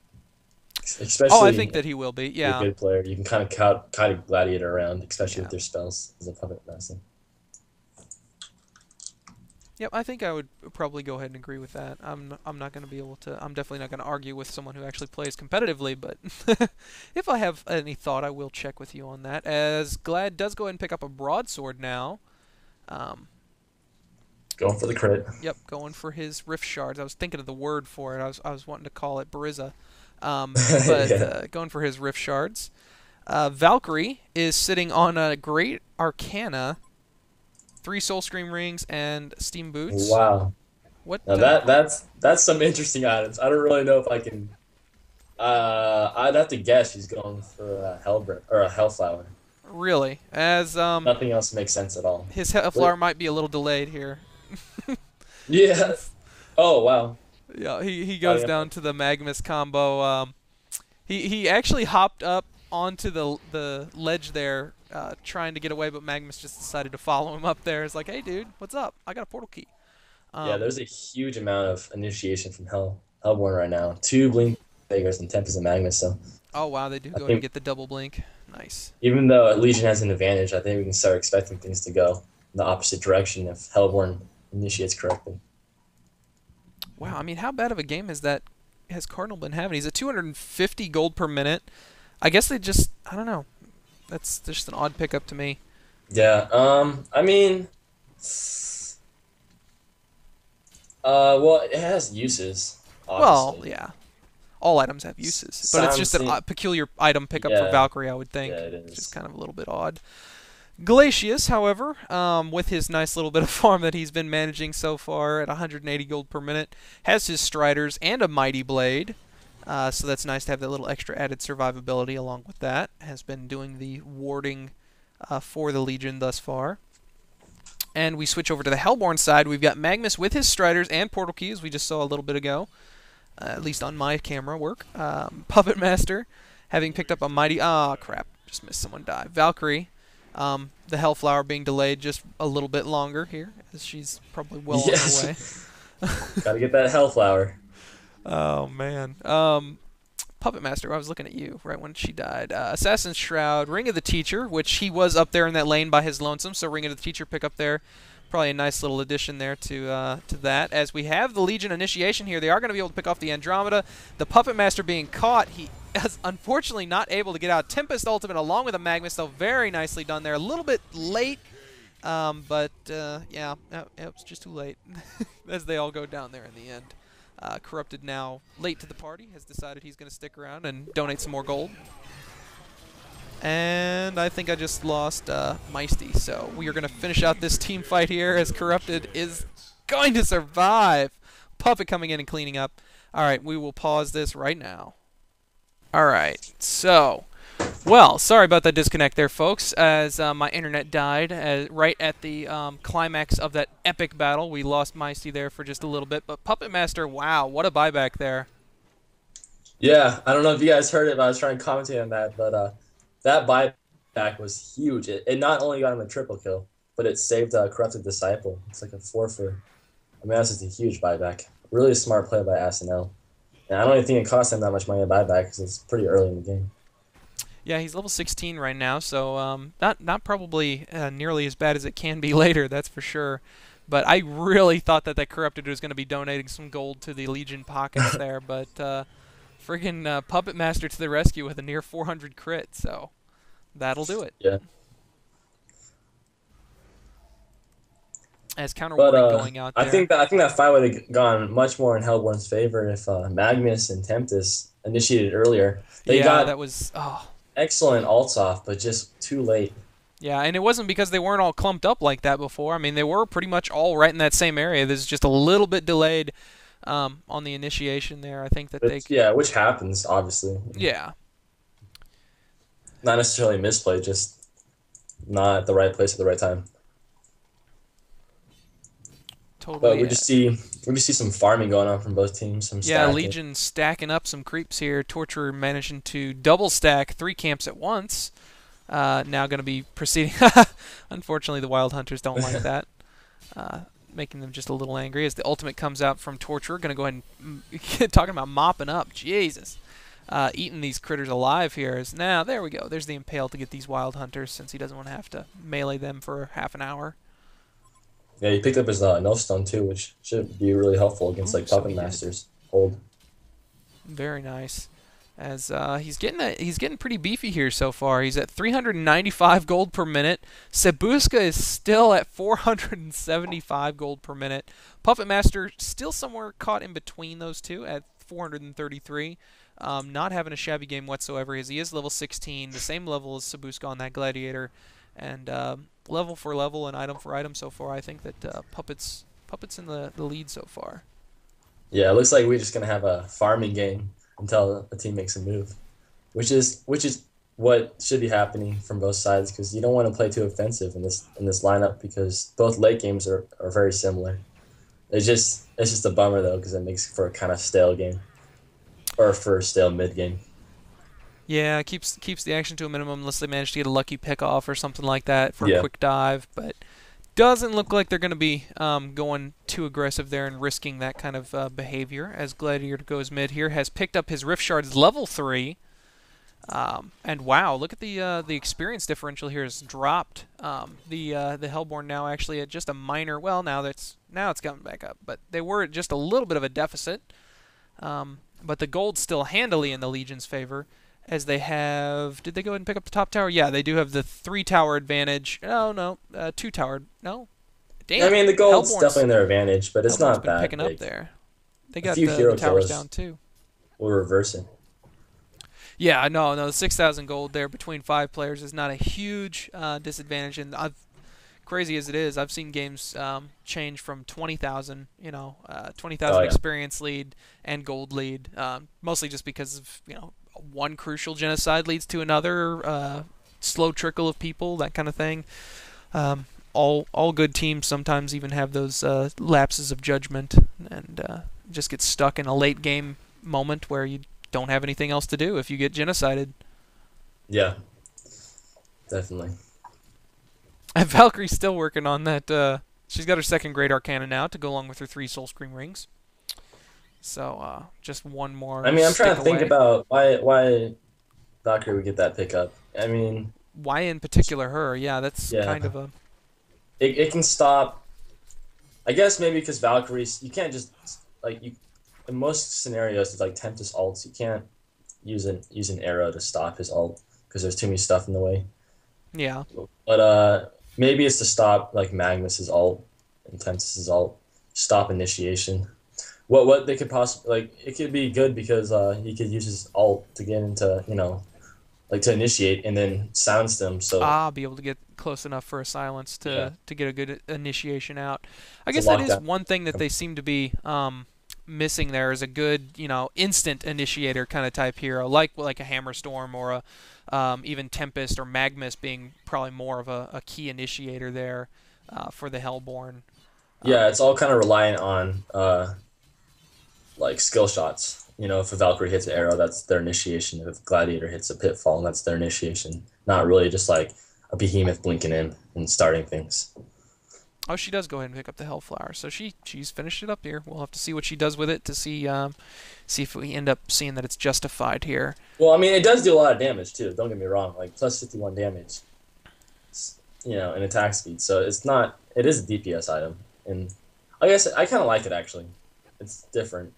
A: Oh, I
B: especially
A: think
B: if
A: that he will be.
B: you're a
A: Yeah,
B: good player. You can kind of kite a gladiator around, especially
A: yeah.
B: with your spells as a Puppet Master.
A: Yep, I think I would probably go ahead and agree with that. I'm not going to be able to. I'm definitely not going to argue with someone who actually plays competitively, but if I have any thought, I will check with you on that. As Glad does go ahead and pick up a broadsword now. Um,
B: Going for the crit.
A: yep, going for his rift shards. I was thinking of the word for it. I was wanting to call it Barizza, but
B: Yeah.
A: going for his rift shards. Valkyrie is sitting on a great Arcana, 3 Soul Scream rings, and Steam Boots.
B: Wow.
A: What?
B: Now that's some interesting items. I don't really know if I can. I'd have to guess she's going for a or a Hellflower.
A: Really? As
B: Nothing else makes sense at all.
A: his Hellflower might be a little delayed here.
B: Yeah. Oh wow.
A: Yeah, he
B: Oh,
A: goes
B: yeah.
A: down to the Magnus combo. He actually hopped up onto the ledge there, trying to get away, but Magnus just decided to follow him up there. It's like, hey, dude, what's up? I got a portal key.
B: Yeah,
A: Um,
B: there's a huge amount of initiation from Hellborn right now. 2 Blink Daggers and Tempest and Magnus. So
A: oh wow, they do
B: I
A: go ahead and
B: think
A: get the double blink. Nice.
B: even though Legion has an advantage, I think we can start expecting things to go in the opposite direction if Hellborn initiates correctly.
A: Wow, I mean, how bad of a game has Cardinal been having? He's at 250 gold per minute. I guess they just, I don't know. That's just an odd pickup to me.
B: Yeah. I mean, well, it has uses.
A: Well,
B: Obviously.
A: yeah. All items have uses, but it's just an peculiar item pickup for
B: Yeah.
A: Valkyrie, I would think.
B: Yeah, it
A: It's just
B: is.
A: kind of a little bit odd. Glacius, however, with his nice little bit of farm that he's been managing so far at 180 gold per minute, has his Striders and a Mighty Blade. So that's nice to have that little extra added survivability along with that. Has been doing the warding for the Legion thus far. And we switch over to the Hellborn side. We've got Magnus with his Striders and Portal Keys, we just saw a little bit ago. At least on my camera work. Puppet Master, having picked up a mighty... Ah, crap. Just missed someone die. Valkyrie, the Hellflower being delayed just a little bit longer here, as she's probably well on her way.
B: Gotta get that Hellflower.
A: Oh, man. Puppet Master, I was looking at you right when she died. Assassin's Shroud, Ring of the Teacher, which he was up there in that lane by his lonesome, so Ring of the Teacher pick up there. Probably a nice little addition there to that. As we have the Legion initiation here, they are going to be able to pick off the Andromeda. The Puppet Master being caught, he is unfortunately not able to get out. Tempest Ultimate along with a Magnus, though, very nicely done there. A little bit late, but yeah, it was just too late as they all go down there in the end. Corrupted now late to the party, has decided he's going to stick around and donate some more gold. And I think I just lost Miesty, so we are going to finish out this team fight here as Corrupted is going to survive. Puppet coming in and cleaning up. All right, we will pause this right now. All right, so, well, sorry about that disconnect there, folks, as my internet died right at the climax of that epic battle. We lost Miesty there for just a little bit, but Puppet Master, wow, what a buyback there.
B: Yeah, I don't know if you guys heard it, but I was trying to commentate on that, but that buyback was huge. It not only got him a triple kill, but it saved Corrupted Disciple. It's like a 4 for. I mean, that's just a huge buyback. Really a smart play by astonl. And I don't even think it cost him that much money to buy back because it's pretty early in the game.
A: Yeah, he's level 16 right now, so not probably nearly as bad as it can be later, that's for sure. But I really thought that Corrupted was going to be donating some gold to the Legion pockets there, but friggin' Puppet Master to the rescue with a near 400 crit, so that'll do it.
B: Yeah.
A: As counter warning going out there.
B: I think that fight would have gone much more in Hellborn's favor if Magnus and Tempest initiated earlier. They got
A: that was
B: excellent ults off, but just too late.
A: Yeah, and it wasn't because they weren't all clumped up like that before. I mean, they were pretty much all right in that same area. This is just a little bit delayed on the initiation there. I think that
B: yeah, which happens obviously.
A: Yeah.
B: Not necessarily misplay, just not at the right place at the right time.
A: Totally.
B: But we just see some farming going on from both teams. Some stacking.
A: Legion stacking up some creeps here. Torturer managing to double stack 3 camps at once. Now going to be proceeding. Unfortunately, the Wild Hunters don't like that, making them just a little angry as the ultimate comes out from Torturer. Going to go ahead and talking about mopping up. Jesus, eating these critters alive here. Now there we go. There's the impale to get these Wild Hunters since he doesn't want to have to melee them for half an hour.
B: Yeah, he picked up his no stone too, which should be really helpful against like Puppet Masters. Hold.
A: Very nice. As he's getting pretty beefy here so far. He's at 395 gold per minute. Sebuska is still at 475 gold per minute. Puppet Master still somewhere caught in between those two at 433. Not having a shabby game whatsoever as he is level 16, the same level as Sebuska on that Gladiator. And level for level and item for item so far, I think that Puppet's in the lead so far.
B: Yeah, it looks like we're just gonna have a farming game until a team makes a move, which is what should be happening from both sides because you don't want to play too offensive in this lineup because both late games are very similar. It's just a bummer though because it makes for a kind of stale game, or for a stale mid game.
A: Yeah, it keeps the action to a minimum unless they manage to get a lucky pick-off or something like that for a quick dive. But doesn't look like they're going to be going too aggressive there and risking that kind of behavior. As Gladiator goes mid here, has picked up his Rift Shards level 3. And wow, look at the experience differential here has dropped. The Hellborn now actually at just a minor. Well, now it's coming back up, but they were at just a little bit of a deficit. But the gold's still handily in the Legion's favor. As they have, did they go ahead and pick up the top tower? Yeah, they do have the 3-tower advantage. No, 2-tower. No, damn.
B: I mean, the gold's definitely in their advantage, but it's not
A: been
B: that
A: picking
B: big.
A: up there. They got the towers down too.
B: We'll reverse it.
A: Yeah, no, the 6,000 gold there between 5 players is not a huge disadvantage. And crazy as it is, I've seen games change from 20,000, 20,000 experience lead and gold lead, mostly just because of one crucial genocide leads to another, slow trickle of people, that kind of thing. All good teams sometimes even have those lapses of judgment and just get stuck in a late game moment where you don't have anything else to do if you get genocided.
B: Yeah, definitely.
A: And Valkyrie's still working on that. She's got her 2nd Great Arcana now to go along with her 3 Soul Scream rings. So just one more
B: I mean, I'm trying
A: stick
B: to think
A: away.
B: about why Valkyrie would get that pickup. I mean,
A: Why in particular her? Yeah, that's kind
B: yeah,
A: of a
B: it can stop. I guess maybe because Valkyries, you can't just like you in most scenarios with like Tempest ults, you can't use an arrow to stop his ult because there's too many stuff in the way.
A: yeah.
B: But maybe it's to stop like Magnus's ult and Tempest's ult, stop initiation. What they could possibly like it could be good because he could use his ult to get into like to initiate and then silence them. So
A: Be able to get close enough for a silence
B: yeah,
A: to get a good initiation out. I
B: to
A: guess that
B: lock
A: is
B: down.
A: one thing that they seem to be missing there is a good, instant initiator kind of type hero, like a Hammerstorm or a even Tempest or Magnus being probably more of a key initiator there for the Hellborn.
B: Yeah, it's all kind of reliant on like skill shots. If a Valkyrie hits an arrow, that's their initiation. If a Gladiator hits a pitfall, that's their initiation. Not really just like a behemoth blinking in and starting things.
A: Oh, she does go ahead and pick up the Hellflower, so she's finished it up here. We'll have to see what she does with it to see if we end up seeing that it's justified here.
B: Well, I mean, it does do a lot of damage too. Don't get me wrong. Like plus 51 damage, in attack speed. So it's not. It is a DPS item, and I guess I kind of like it actually. It's different.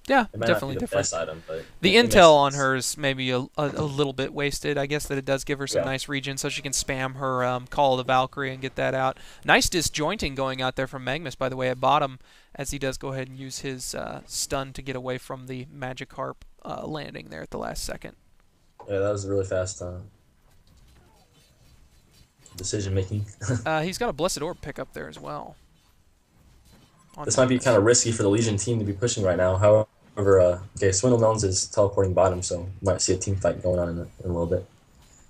A: Yeah,
B: It might
A: definitely
B: not be the
A: different.
B: best item, but
A: The
B: it makes
A: intel on
B: sense.
A: her is maybe a little bit wasted. I guess that it does give her some
B: Yeah.
A: nice region, so she can spam her Call of the Valkyrie and get that out. Nice disjointing going out there from Magnus, by the way, at bottom, as he does go ahead and use his stun to get away from the Magikarp landing there at the last second.
B: Yeah, that was really fast decision making.
A: He's got a Blessed Orb pick up there as well.
B: This might be kind of risky for the Legion team to be pushing right now. However, okay, watermellonzz is teleporting bottom, so we might see a team fight going on in a little bit.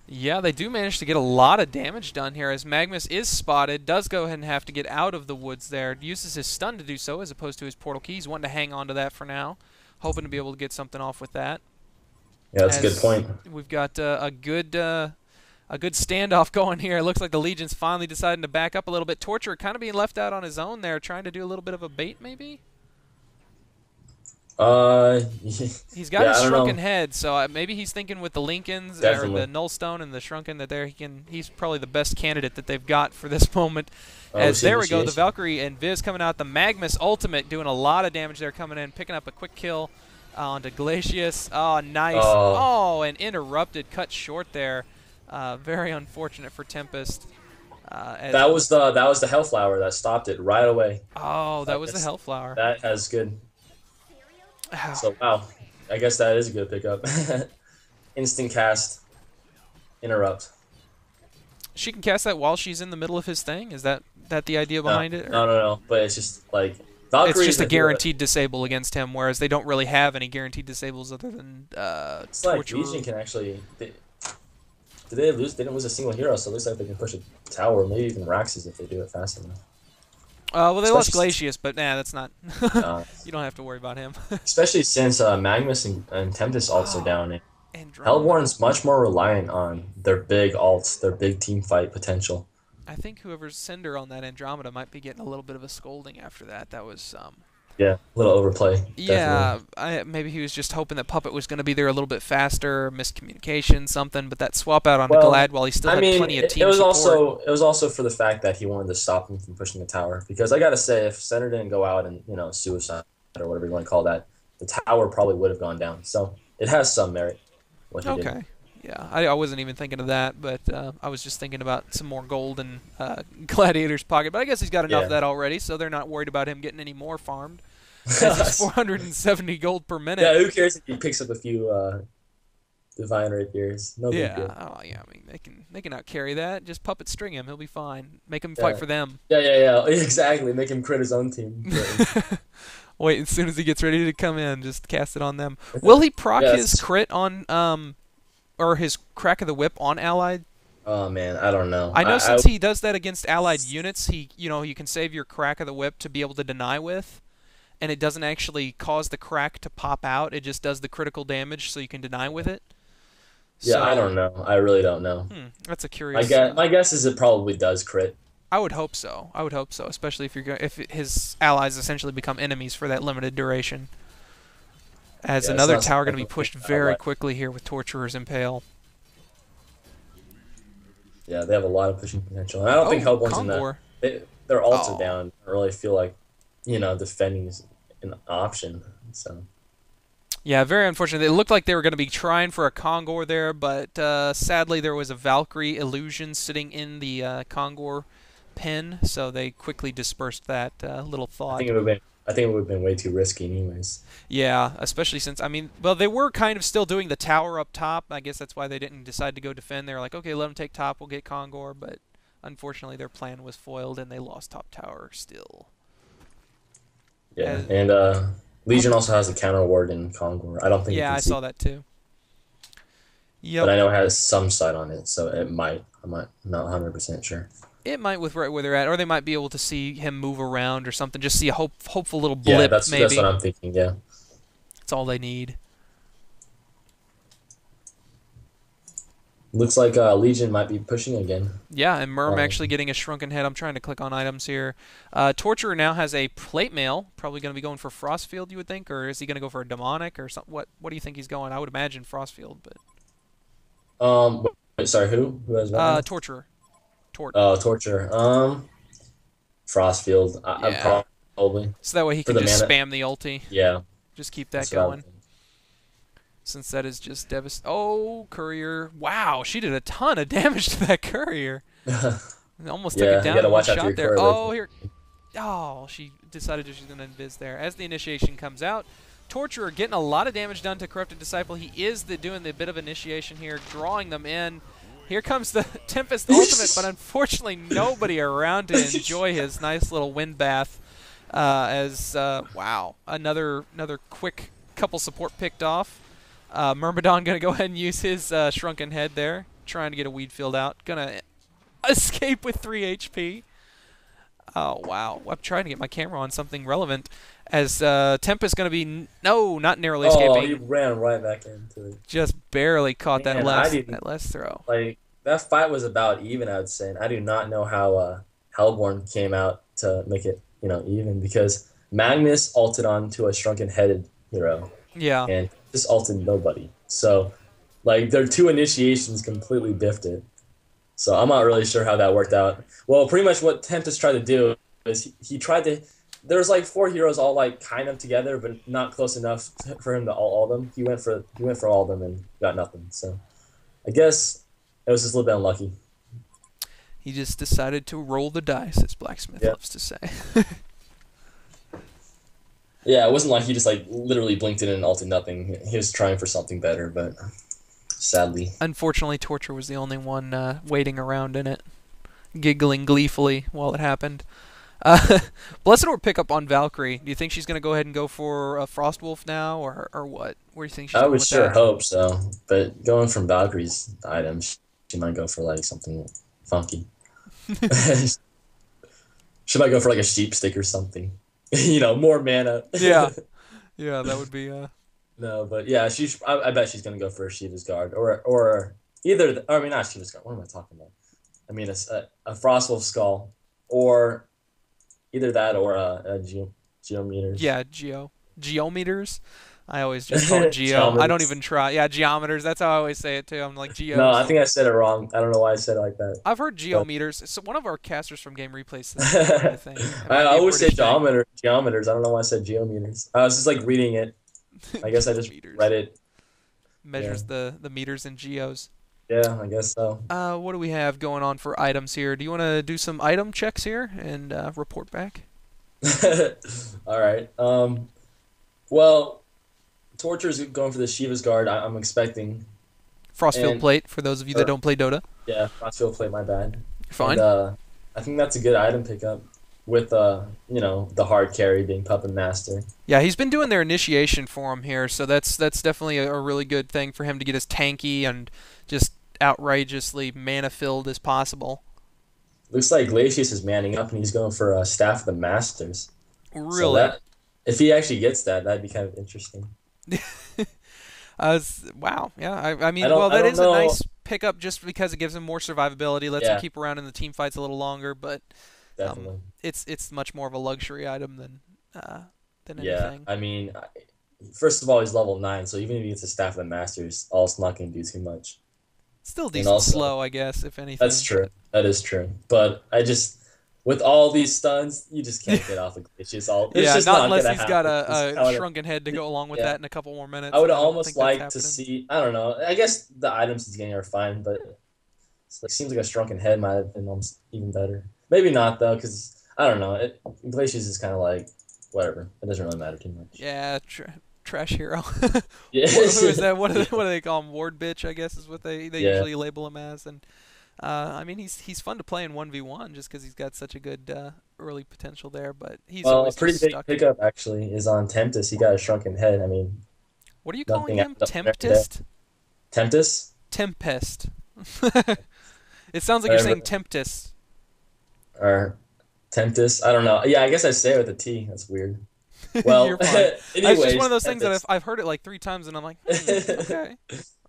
A: Yeah, they do manage to get a lot of damage done here as Magnus is spotted, does go ahead and have to get out of the woods there, uses his stun to do so as opposed to his portal keys, wanting to hang on to that for now, hoping to be able to get something off with that.
B: Yeah, that's a good point.
A: We've got a good standoff going here. It looks like the Legion's finally deciding to back up a little bit. Torture kind of being left out on his own there, trying to do a little bit of a bait maybe? He's got
B: yeah,
A: his
B: I don't
A: shrunken
B: know.
A: head, so maybe he's thinking with the Lincolns or
B: Definitely.
A: the Nullstone and the shrunken that he's probably the best candidate that they've got for this moment.
B: Oh,
A: As there we go, the
B: initiation.
A: Valkyrie and Viz coming out, the Magnus ultimate doing a lot of damage there coming in, picking up a quick kill onto Glacius. Oh, nice.
B: Oh.
A: Oh, and interrupted, cut short there. Very unfortunate for Tempest.
B: That was the Hellflower that stopped it right away.
A: Oh, that was the Hellflower.
B: That has good. So wow, I guess that is a good pickup. Instant cast, interrupt.
A: She can cast that while she's in the middle of his thing? Is that the idea behind it? Or?
B: No. But it's just like Valkyrie.
A: It's just a guaranteed disable against him, whereas they don't really have any guaranteed disables other than
B: It's like
A: Torture.
B: Legion can actually. Did they lose? They didn't lose a single hero, so it looks like they can push a tower, maybe even Raxes if they do it fast enough.
A: Well, they lost
B: Especially-
A: Glacius, but that's not.
B: Uh,
A: You don't have to worry about him.
B: especially since Magnus and Tempest also down. And
A: Andromeda.
B: Hellborn's much more reliant on their big ults, their big team fight potential.
A: I think whoever's sender on that Andromeda might be getting a little bit of a scolding after that. That was
B: Yeah, a little overplay.
A: yeah, maybe he was just hoping that Puppet was going to be there a little bit faster, miscommunication, something. But that swap out onto Glad while he still had plenty of team
B: it was
A: support.
B: also for the fact that he wanted to stop him from pushing the tower. Because I gotta say, if Center didn't go out and suicide or whatever you want to call that, the tower probably would have gone down. So it has some merit. What he did.
A: Okay. Yeah, I wasn't even thinking of that, but I was just thinking about some more gold in Gladiator's pocket. But I guess he's got enough of that already, so they're not worried about him getting any more farmed. That's 470 gold per minute.
B: Yeah, who cares if he picks up a few divine rapiers? No big deal.
A: Oh yeah, I mean they can out carry that. Just puppet string him, he'll be fine. Make him fight for them.
B: Yeah, exactly. Make him crit his own team.
A: Wait, as soon as he gets ready to come in, just cast it on them. Will he proc his crit on or his crack of the whip on allied?
B: Oh man, I don't know.
A: I know since he does that against allied units, you can save your crack of the whip to be able to deny with. And it doesn't actually cause the crack to pop out. It just does the critical damage, so you can deny with it.
B: Yeah,
A: So,
B: I don't know. I really don't know.
A: That's a curious.
B: My guess is it probably does crit.
A: I would hope so. Especially if his allies essentially become enemies for that limited duration. As
B: Yeah, it's
A: another
B: not
A: tower
B: something
A: going to be
B: I
A: pushed
B: think
A: very quickly here with Torturer's Impale.
B: Yeah, they have a lot of pushing potential. And I don't think
A: Oh,
B: Hellborn's in that.
A: Kongor.
B: Their ults are
A: Oh.
B: down. I don't really feel like, defending is an option. So
A: Yeah, very unfortunate. It looked like they were going to be trying for a Kongor there, but sadly there was a Valkyrie illusion sitting in the Kongor pin, so they quickly dispersed that little thought.
B: I think it would have been way too risky anyways.
A: Yeah, especially since, I mean, well, they were kind of still doing the tower up top. I guess that's why they didn't decide to go defend. They were like, okay, let them take top, we'll get Kongor, but unfortunately their plan was foiled and they lost top tower still.
B: Yeah, and Legion also has a counter ward in Kongor. I don't think
A: Yeah, I saw that too. Yep.
B: But I know it has some side on it, so it might. I'm not 100% sure.
A: It might with right where they're at, or they might be able to see him move around or something. Just see a hopeful little blip.
B: Yeah, that's
A: maybe.
B: what I'm thinking. Yeah,
A: that's all they need.
B: Looks like Legion might be pushing again.
A: Yeah, and Merm actually getting a shrunken head. I'm trying to click on items here. Torturer now has a plate mail. Probably going to be going for Frostfield, you would think, or is he going to go for a demonic or something? What do you think he's going? I would imagine Frostfield, but.
B: Sorry, who? Who has that?
A: Torturer.
B: Torture. Frostfield.
A: Yeah.
B: Probably.
A: So that way he can just spam the ulti.
B: Yeah.
A: Just keep that going. Since that is just devastating. Oh, Courier. Wow, she did a ton of damage to that Courier. Almost took it down in one shot there. Oh, here. Oh, she decided she's going to invis there. As the initiation comes out, Torturer getting a lot of damage done to Corrupted Disciple. He is doing the bit of initiation here, drawing them in. Here comes the Tempest ultimate, but unfortunately nobody around to enjoy his nice little wind bath. Wow, another quick couple support picked off. Myrmidon going to go ahead and use his shrunken head there, trying to get a weed field out. Going to escape with 3 HP. Oh, wow. I'm trying to get my camera on something relevant. As Tempest going to be, not narrowly escaping.
B: Oh, he ran right back into it.
A: Just barely caught that last throw.
B: Like, that fight was about even, I would say. And I do not know how Hellborn came out to make it, even. Because Magnus ulted onto a shrunken-headed hero.
A: Yeah.
B: And just ulted nobody. So, like, their 2 initiations completely biffed it. So I'm not really sure how that worked out. Well, pretty much what Tempest tried to do is he tried to... There's like 4 heroes all like kind of together, but not close enough for him to all them. He went for all of them and got nothing. So I guess it was just a little bit unlucky.
A: He just decided to roll the dice, as Blacksmith loves to say.
B: Yeah, it wasn't like he just like literally blinked in and ulted nothing. He was trying for something better, but sadly.
A: Unfortunately, Torture was the only one waiting around in it, giggling gleefully while it happened. Blessed will pick up on Valkyrie. Do you think she's going to go ahead and go for a Frostwolf now, or what? Where do you think she's going with that?
B: I would sure hope so, but going from Valkyrie's items, she might go for like something funky. She might go for like a sheep stick or something. More mana.
A: Yeah, that would be.
B: No, but yeah, I bet she's going to go for a Shiva's Guard or either. I mean, not Shiva's Guard. What am I talking about? I mean, a Frostwolf Skull or. Either that or geometers.
A: Yeah, geometers. I always just call it geo. I don't even try. Yeah, geometers. That's how I always say it too. I'm like geos.
B: No, I think I said it wrong. I don't know why I said it like that.
A: I've heard geometers. So one of our casters from Game Replay said that, I think.
B: I always say geometers. I don't know why I said geometers. I was just like reading it. I guess I just read it.
A: Measures the meters in geos.
B: Yeah, I guess so.
A: What do we have going on for items here? Do you want to do some item checks here and report back?
B: All right. Well, Torture's going for the Shiva's Guard. I'm expecting.
A: Frostfield Plate, for those of you that don't play Dota.
B: Yeah, Frostfield Plate, my bad.
A: You're fine.
B: And, I think that's a good item pickup with, the hard carry being Puppet Master.
A: Yeah, he's been doing their initiation for him here, so that's definitely a really good thing for him to get as tanky and just outrageously mana-filled as possible.
B: Looks like Glacius is manning up, and he's going for Staff of the Masters.
A: Really?
B: So if he actually gets that, that'd be kind of interesting.
A: Wow. Yeah. I mean, that is a nice pickup just because it gives him more survivability, lets him keep around in the team fights a little longer, but
B: definitely.
A: It's much more of a luxury item than anything.
B: Yeah, I mean, first of all, he's level 9, so even if he gets a Staff of the Masters, all's not going to do too much.
A: Still
B: And
A: decent
B: also,
A: slow, I guess, if
B: that's
A: anything.
B: true.
A: But
B: That is true. But I just, with all these stuns, you just can't get off the Glacius ult. It's
A: yeah,
B: just
A: not
B: not
A: unless
B: gonna
A: he's got
B: happen. It's
A: a
B: kind of,
A: shrunken head to go along with
B: yeah.
A: that in a couple more
B: I
A: minutes,
B: would
A: and I don't
B: almost
A: think that's
B: like to
A: happening.
B: see. I don't know. I guess the items he's getting are fine, but it seems like a shrunken head might have been almost even better. Maybe not though, because I don't know. Glacius is kind of like whatever. It doesn't really matter too much.
A: Yeah, trash hero.
B: Yeah.
A: Who is that? What do they call him? Ward bitch, I guess is what they
B: Yeah.
A: usually label him as. And I mean, he's fun to play in 1v1 just because he's got such a good early potential there. But he's
B: Well, a
A: always
B: pretty
A: just
B: big
A: stuck in.
B: pickup actually is on Tempest. He got a shrunken head. I mean,
A: What are you calling
B: nothing
A: him?
B: happened up there today.
A: Tempest?
B: Tempest?
A: Tempest. It sounds like you're
B: Whatever.
A: saying Tempest.
B: Or Tempest? I don't know. Yeah, I guess I say it with a T. That's weird. Well,
A: You're fine. It's just one of
B: anyways,
A: those things that
B: Tempest.
A: I've heard it like 3 times, and I'm like, okay.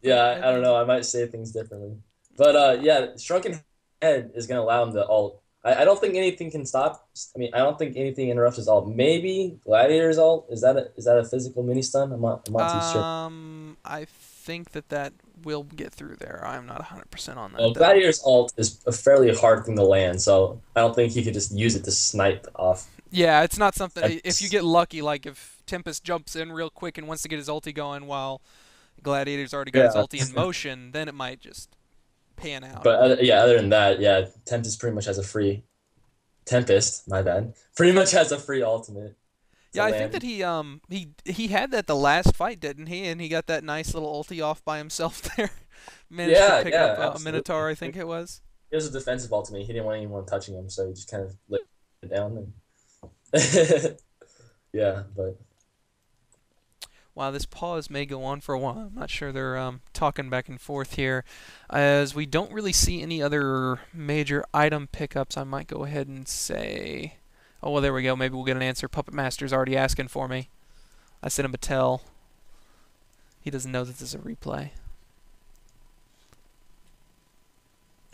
B: Yeah, I don't know. I might say things differently. But yeah, Shrunken Head is going to allow him to ult. I don't think anything can stop. I mean, I don't think anything interrupts his ult. Maybe Gladiator's ult. Is that a physical mini stun? I'm not too sure.
A: I think that will get through there. I'm not 100% on that
B: Well,
A: though.
B: Gladiator's ult is a fairly hard thing to land, so I don't think he could just use it to snipe off.
A: Yeah, it's not something. If you
B: Tempest.
A: get lucky, like if Tempest jumps in real quick and wants to get his ulti going while Gladiator's already got his
B: Yeah.
A: ulti in motion, then it might just pan out.
B: But
A: But
B: yeah, other than that, yeah, Tempest pretty much has a free Tempest, my bad. Pretty much has a free ultimate to
A: yeah, I think that
B: land.
A: he had that the last fight, didn't he? And he got that nice little ulti off by himself there. Managed to
B: Yeah,
A: pick
B: yeah,
A: up a Minotaur,
B: absolutely.
A: I think it was.
B: It was a defensive ultimate. He didn't want anyone touching him, so he just kind of laid it down. And yeah, but
A: Wow, this pause may go on for a while. I'm not sure they're talking back and forth here. As we don't really see any other major item pickups, I might go ahead and say... Oh, well, there we go. Maybe we'll get an answer. Puppet Master's already asking for me. I sent him a tell. He doesn't know that this is a replay.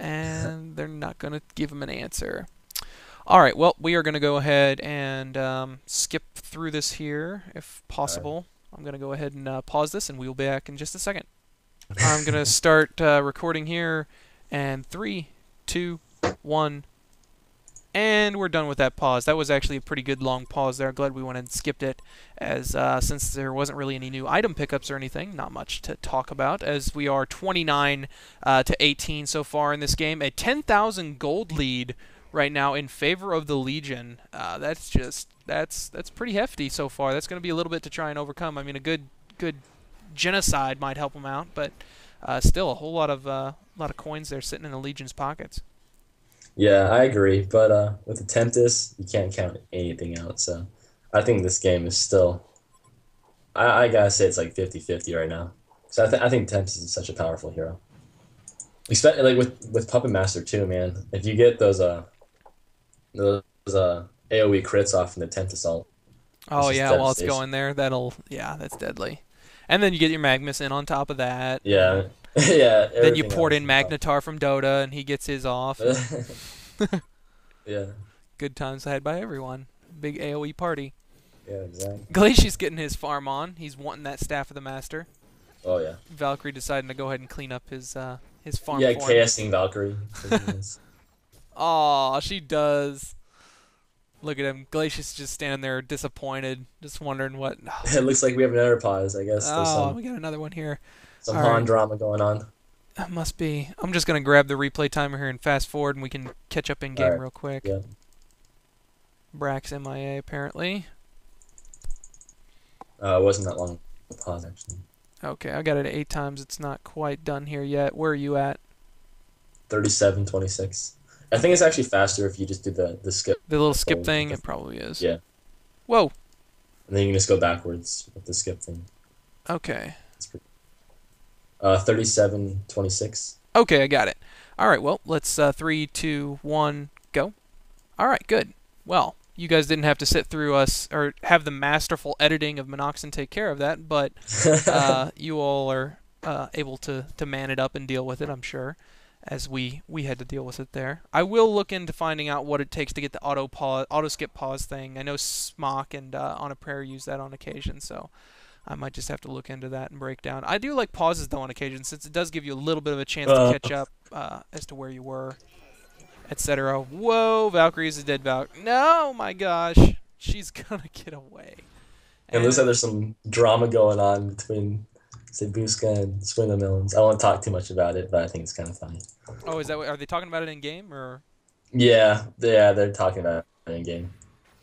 A: And they're not going to give him an answer. All right, well, we are going to go ahead and skip through this here, if possible. I'm going to go ahead and pause this, and we'll be back in just a second. I'm going to start recording here, and 3, 2, 1, and we're done with that pause. That was actually a pretty good long pause there. Glad we went and skipped it, as since there wasn't really any new item pickups or anything, not much to talk about, as we are 29 to 18 so far in this game. A 10,000 gold lead right now in favor of the Legion. That's pretty hefty so far. That's going to be a little bit to try and overcome. I mean, a good genocide might help them out, but still a whole lot of coins there sitting in the Legion's pockets.
B: yeah, I agree. But with the Tempest, you can't count anything out. So I think this game is still. I gotta say it's like 50-50 right now. So I think Tempest is such a powerful hero. Especially like with Puppet Master too, man. If you get those AoE crits off in the Tempest ult, it's
A: Oh
B: just
A: yeah, while it's
B: devastation.
A: going there, that's deadly. And then you get your Magnus in on top of that,
B: Yeah,
A: and
B: yeah,
A: then you
B: everything
A: poured
B: else
A: in
B: is tough.
A: Magnetar from Dota, and he gets his off, and
B: Yeah,
A: good times had by everyone. Big AoE party.
B: yeah, exactly.
A: Glacier's getting his farm on. He's wanting that Staff of the Master.
B: Oh yeah,
A: Valkyrie deciding to go ahead and clean up his farm
B: yeah,
A: for him.
B: KSing Valkyrie.
A: Aw, she does. Look at him. Glacier's just standing there disappointed, just wondering what.
B: It looks like we have another pause. I guess there's
A: Oh,
B: some
A: we got another one here.
B: some
A: All
B: Han
A: right.
B: drama going on.
A: That must be. I'm just going to grab the replay timer here and fast forward, and we can catch up in
B: All
A: game
B: right,
A: real quick.
B: yeah.
A: Brax MIA, apparently.
B: It wasn't that long of a pause actually.
A: Okay, I got it 8 times. It's not quite done here yet. Where are you at?
B: 37-26. I think it's actually faster if you just do the skip.
A: The little skip
B: forward
A: thing?
B: with
A: It probably is.
B: Yeah,
A: Whoa.
B: and then you can just go backwards with the skip thing.
A: Okay.
B: It's pretty. 37-26.
A: Okay, I got it. All right, well, let's 3, 2, 1, go. All right, good. Well, you guys didn't have to sit through us or have the masterful editing of Minoxen take care of that, but you all are able to man it up and deal with it, I'm sure, as we had to deal with it there. I will look into finding out what it takes to get the auto skip pause thing. I know Smock and On a Prayer use that on occasion, so I might just have to look into that and break down. I do like pauses though on occasion, since it does give you a little bit of a chance to
B: Uh,
A: catch up as to where you were, etc. Whoa, Valkyrie's a dead Valk. No, my gosh, she's gonna get away.
B: it looks like
A: And
B: there's some drama going on between Sabuska and Swing the Melons. I won't talk too much about it, but I think it's kind of funny.
A: oh, is that are they talking about it in game or?
B: Yeah, they're talking about it in game.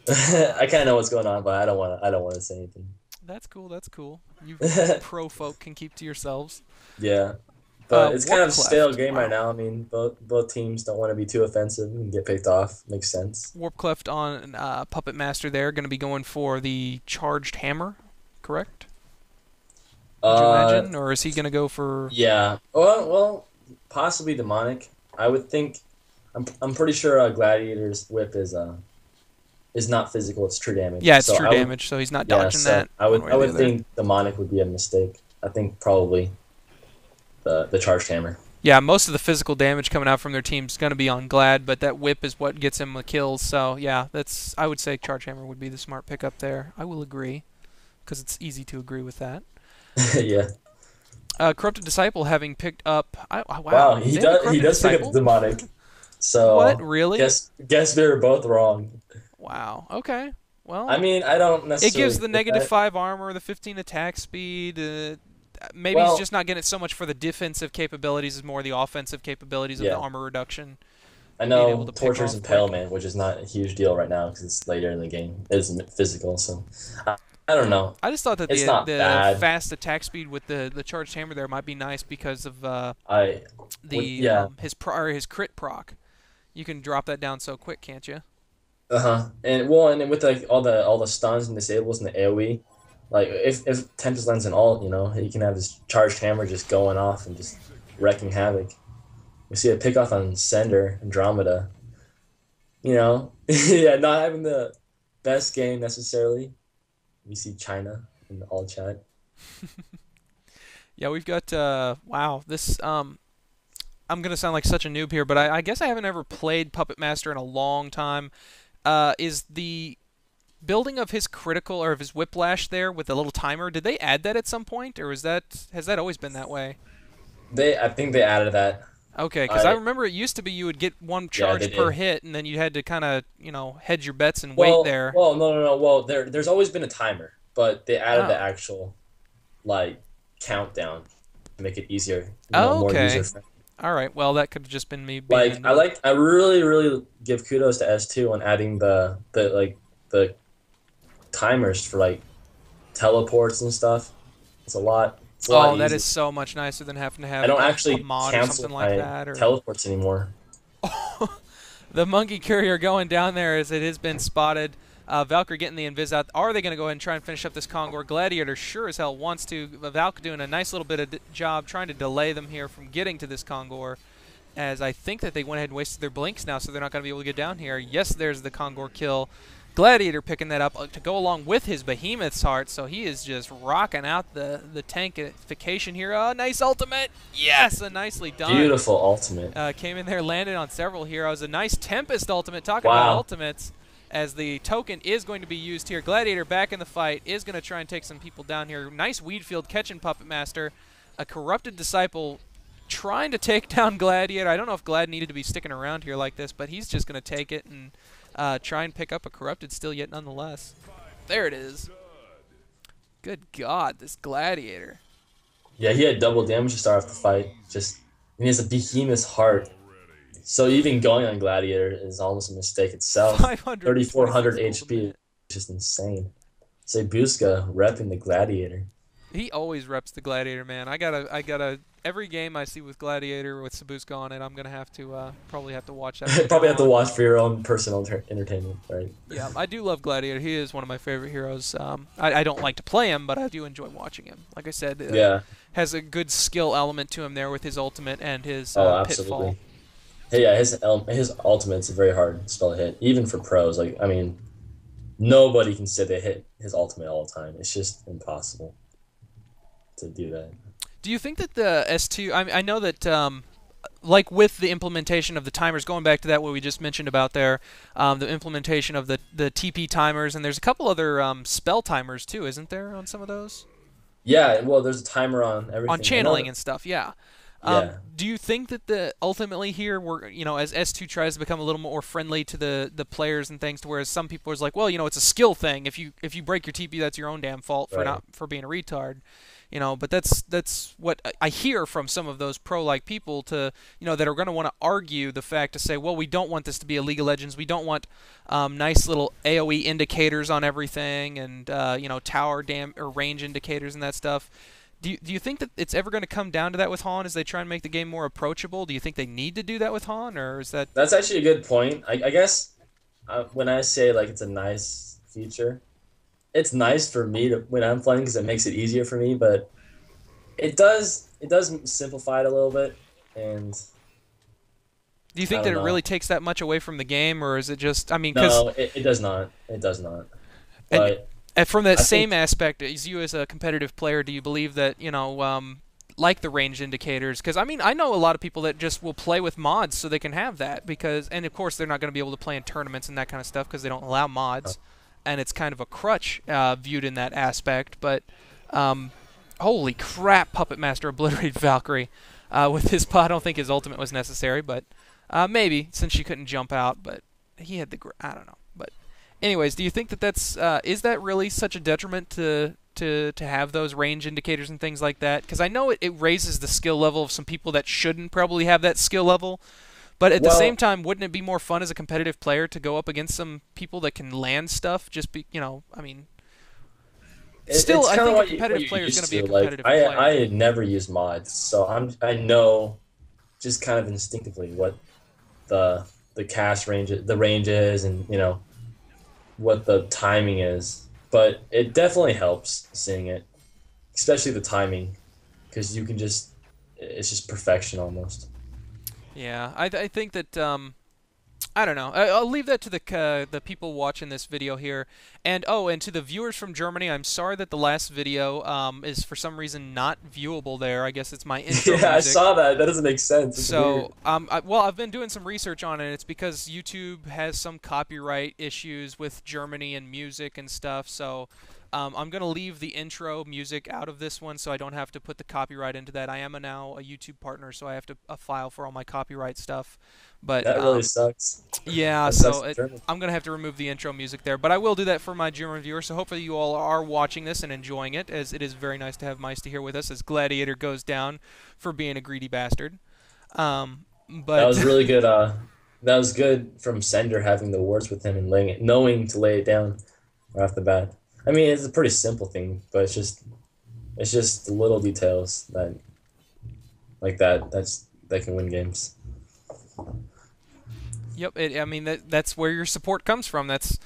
B: I kind of know what's going on, but I don't want to say anything.
A: That's cool. That's cool. You pro folk can keep to yourselves.
B: Yeah, but it's kind of a stale
A: Warpcleft.
B: game
A: Wow.
B: right now. I mean, both teams don't want to be too offensive and get picked off. Makes sense.
A: Warpcleft on Puppet Master there, going to be going for the charged hammer, correct? Would you imagine, or is he going to go for?
B: Yeah. Well, possibly demonic. I would think. I'm pretty sure Gladiator's whip is not physical. It's true damage.
A: Yeah, it's
B: So
A: true
B: I would-
A: damage, so he's not
B: Yeah,
A: dodging
B: so
A: that.
B: I would
A: one way or the other.
B: think demonic would be a mistake. I think probably the charged hammer.
A: Yeah, most of the physical damage coming out from their team's going to be on Glad, but that whip is what gets him the kills. So yeah, I would say charge hammer would be the smart pickup there. I will agree, because it's easy to agree with that.
B: Yeah.
A: Corrupted Disciple having picked up. Wow,
B: Wow.
A: they have a
B: He
A: Corrupted
B: does pick
A: Disciple?
B: up demonic. So
A: What, really?
B: guess we were both wrong.
A: Wow. Okay. Well,
B: I mean, I don't
A: it
B: necessarily.
A: gives the
B: think that.
A: -5 armor, the 15 attack speed. Maybe
B: Well-
A: he's just not getting it so much for the defensive capabilities, as more the offensive capabilities of
B: Yeah.
A: the armor reduction.
B: I
A: being
B: know
A: able to pick
B: Torture's
A: off
B: Impalement, which is not a huge deal right now because it's later in the game. It isn't physical, so I don't know.
A: I just thought that
B: It's
A: the
B: not bad.
A: fast attack speed with the charged hammer there might be nice because of
B: I yeah.
A: his crit proc. You can drop that down so quick, can't you?
B: And with like all the stuns and disables and the AoE, like if Tempest lands an ult, he can have his charged hammer just going off and just wrecking havoc. We see a pick off on Sender, Andromeda. Yeah, not having the best game necessarily. We see China in the all chat.
A: Yeah, we've got wow, this I'm gonna sound like such a noob here, but I guess I haven't ever played Puppet Master in a long time. Is the building of his critical or of his whiplash there with the little timer? Did they add that at some point, or has that always been that way?
B: I think they added that.
A: Okay, because I remember it used to be you would get one charge
B: they
A: per
B: did.
A: hit, and then you had to kind of hedge your bets and wait there.
B: Well, no. Well, there's always been a timer, but they added the
A: Oh.
B: actual like countdown to make it easier.
A: Oh,
B: more
A: okay.
B: user-friendly.
A: All right, well that could have just been me being a noob.
B: I really give kudos to S2 on adding the timers for like teleports and stuff. It's a lot. It's a lot
A: Oh, that
B: easier.
A: is so much nicer than having to have
B: I don't
A: a
B: actually
A: mod or
B: cancel
A: something
B: my
A: like that. Or
B: teleports anymore.
A: the monkey courier going down there as it has been spotted. Valkyrie getting the invis out. Are they going to go ahead and try and finish up this Kongor? Gladiator sure as hell wants to. Valk doing a nice little bit of job trying to delay them here from getting to this Kongor, as I think that they went ahead and wasted their blinks now, so they're not going to be able to get down here. Yes, there's the Kongor kill. Gladiator picking that up to go along with his Behemoth's Heart, so he is just rocking out the tankification here. Oh, nice ultimate. Yes, a nicely done.
B: Beautiful ultimate.
A: Came in there, landed on several heroes. A nice Tempest ultimate. Talking
B: Wow.
A: about ultimates, as the token is going to be used here. Gladiator back in the fight, is going to try and take some people down here. Nice Weedfield catching Puppet Master. A Corrupted Disciple trying to take down Gladiator. I don't know if Glad needed to be sticking around here like this, but he's just going to take it and try and pick up a Corrupted still yet nonetheless. There it is. Good God, this Gladiator.
B: Yeah, he had double damage to start off the fight. And he has a Behemoth's Heart. So even going on Gladiator is almost a mistake itself. 3,400 HP is just insane. Sabuska repping the Gladiator.
A: He always reps the Gladiator, man. I gotta. Every game I see with Gladiator with Sabuska on it, I'm gonna have to probably have to watch that.
B: Probably have to watch for your own personal entertainment, right?
A: Yeah, I do love Gladiator. He is one of my favorite heroes. I don't like to play him, but I do enjoy watching him. Like I said,
B: Yeah.
A: has a good skill element to him there with his ultimate and his
B: Oh,
A: pitfall.
B: absolutely. Hey, yeah, his ultimate's a very hard spell to hit, even for pros. Like, I mean, nobody can say they hit his ultimate all the time. It's just impossible to do that.
A: Do you think that the S2? I know that like with the implementation of the timers, going back to that what we just mentioned about there, the implementation of the TP timers, and there's a couple other spell timers too, isn't there, on some of those?
B: Yeah, well, there's a timer on
A: On
B: everything. I know
A: channeling
B: that.
A: and stuff. Yeah.
B: Yeah.
A: Do you think that the ultimately here we're as S2 tries to become a little more friendly to the players and things, to whereas some people is like, well, it's a skill thing. If you break your TP, that's your own damn fault for
B: Right.
A: not for being a retard. But that's what I hear from some of those pro like people to that are going to want to argue the fact to say, well, we don't want this to be a League of Legends. We don't want nice little AOE indicators on everything and tower dam or range indicators and that stuff. Do you think that it's ever going to come down to that with HoN as they try and make the game more approachable? Do you think they need to do that with HoN, or is that?
B: That's actually a good point. I guess when I say like it's a nice feature, it's nice for me to when I'm playing because it makes it easier for me. But it does simplify it a little bit, and
A: Do you
B: I
A: think that
B: don't
A: it
B: know.
A: really takes that much away from the game, or is it just? I mean, because
B: No, it does not. It does not.
A: and
B: But
A: from that
B: I
A: same
B: think
A: aspect, as you as a competitive player, do you believe that like the range indicators? Because I mean, I know a lot of people that just will play with mods so they can have that because, and of course, they're not going to be able to play in tournaments and that kind of stuff because they don't allow mods, and it's kind of a crutch viewed in that aspect. But um, holy crap, Puppet Master obliterated Valkyrie with his. I don't think his ultimate was necessary, but maybe since she couldn't jump out, but he had the. I don't know, but. Anyways, do you think that that's is that really such a detriment to have those range indicators and things like that? Because I know it raises the skill level of some people that shouldn't probably have that skill level, but at the same
B: well,
A: time, wouldn't it be more fun as a competitive player to go up against some people that can land stuff? I mean, still,
B: it's
A: I
B: kind of
A: think a
B: what
A: competitive
B: you're
A: player is going
B: used
A: to be a
B: to. Like
A: competitive
B: I
A: player.
B: had never used mods, so I know just kind of instinctively what the cast range the range is, and what the timing is. But it definitely helps seeing it, especially the timing, because you can just it's just perfection almost.
A: Yeah, I think that I don't know. I'll leave that to the people watching this video here, and and to the viewers from Germany. I'm sorry that the last video is for some reason not viewable there. I guess it's my intro
B: Yeah, I
A: music.
B: saw that. That doesn't make sense. It's
A: So,
B: weird.
A: I've been doing some research on it. It's because YouTube has some copyright issues with Germany and music and stuff. So, I'm gonna leave the intro music out of this one, so I don't have to put the copyright into that. I am now a YouTube partner, so I have to file for all my copyright stuff. But
B: That really sucks.
A: yeah,
B: That sucks
A: so
B: for German.
A: I'm gonna have to remove the intro music there, but I will do that for my German viewers. So hopefully you all are watching this and enjoying it, as it is very nice to have Miesty here with us as Gladiator goes down for being a greedy bastard.
B: That
A: But
B: was really good. That was good from Sender having the words with him and knowing to lay it down right off the bat. I mean, it's a pretty simple thing, but it's just the little details that like that can win games.
A: yep, I mean that's where your support comes from. That's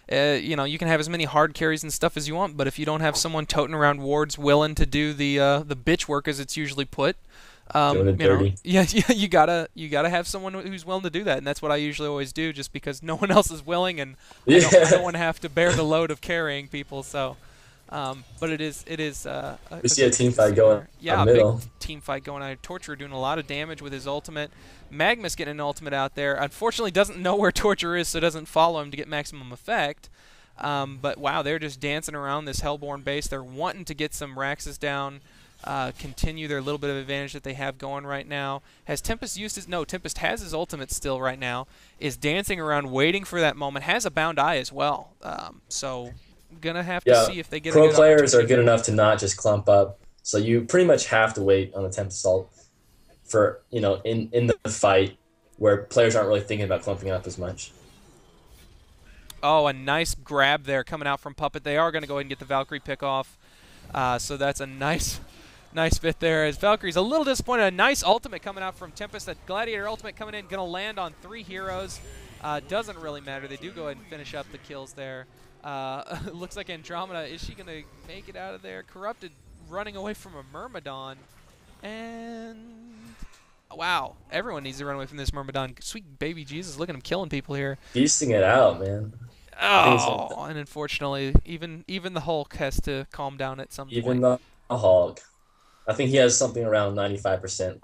A: you can have as many hard carries and stuff as you want, but if you don't have someone toting around wards willing to do the bitch work as it's usually put,
B: Doing it dirty.
A: yeah, yeah, you gotta have someone who's willing to do that, and that's what I usually always do, just because no one else is willing, and I don't
B: Yeah.
A: want to have to bear the load of carrying people. So, but it is
B: We
A: a
B: see a
A: good thing
B: team
A: to
B: fight
A: see
B: going
A: there.
B: up
A: Yeah, a big
B: middle.
A: team fight going on. Torture doing a lot of damage with his ultimate. Magmus getting an ultimate out there. Unfortunately, doesn't know where Torture is, so doesn't follow him to get maximum effect. But wow, they're just dancing around this Hellborn base. They're wanting to get some Raxes down, continue their little bit of advantage that they have going right now. Has Tempest used his... No, Tempest has his ultimate still right now. Is dancing around, waiting for that moment. Has a bound eye as well. So, gonna have to
B: Yeah,
A: see if they get a
B: pro
A: good
B: players are
A: opportunity
B: good
A: here.
B: enough to not just clump up. So you pretty much have to wait on the temp assault for in the fight where players aren't really thinking about clumping up as much.
A: Oh, a nice grab there coming out from Puppet. They are going to go ahead and get the Valkyrie pick off. So that's a nice bit there. As Valkyrie's a little disappointed. A nice ultimate coming out from Tempest. That Gladiator ultimate coming in, going to land on 3 heroes. Doesn't really matter. They do go ahead and finish up the kills there. Looks like Andromeda. Is she going to make it out of there? Corrupted running away from a Myrmidon. And... wow, everyone needs to run away from this Myrmidon. Sweet baby Jesus, look at him killing people here.
B: Beasting it out, man. I think it's
A: Oh, and unfortunately, even the Hulk has to calm down at some
B: even
A: point.
B: the Hog. I think he has something around 95%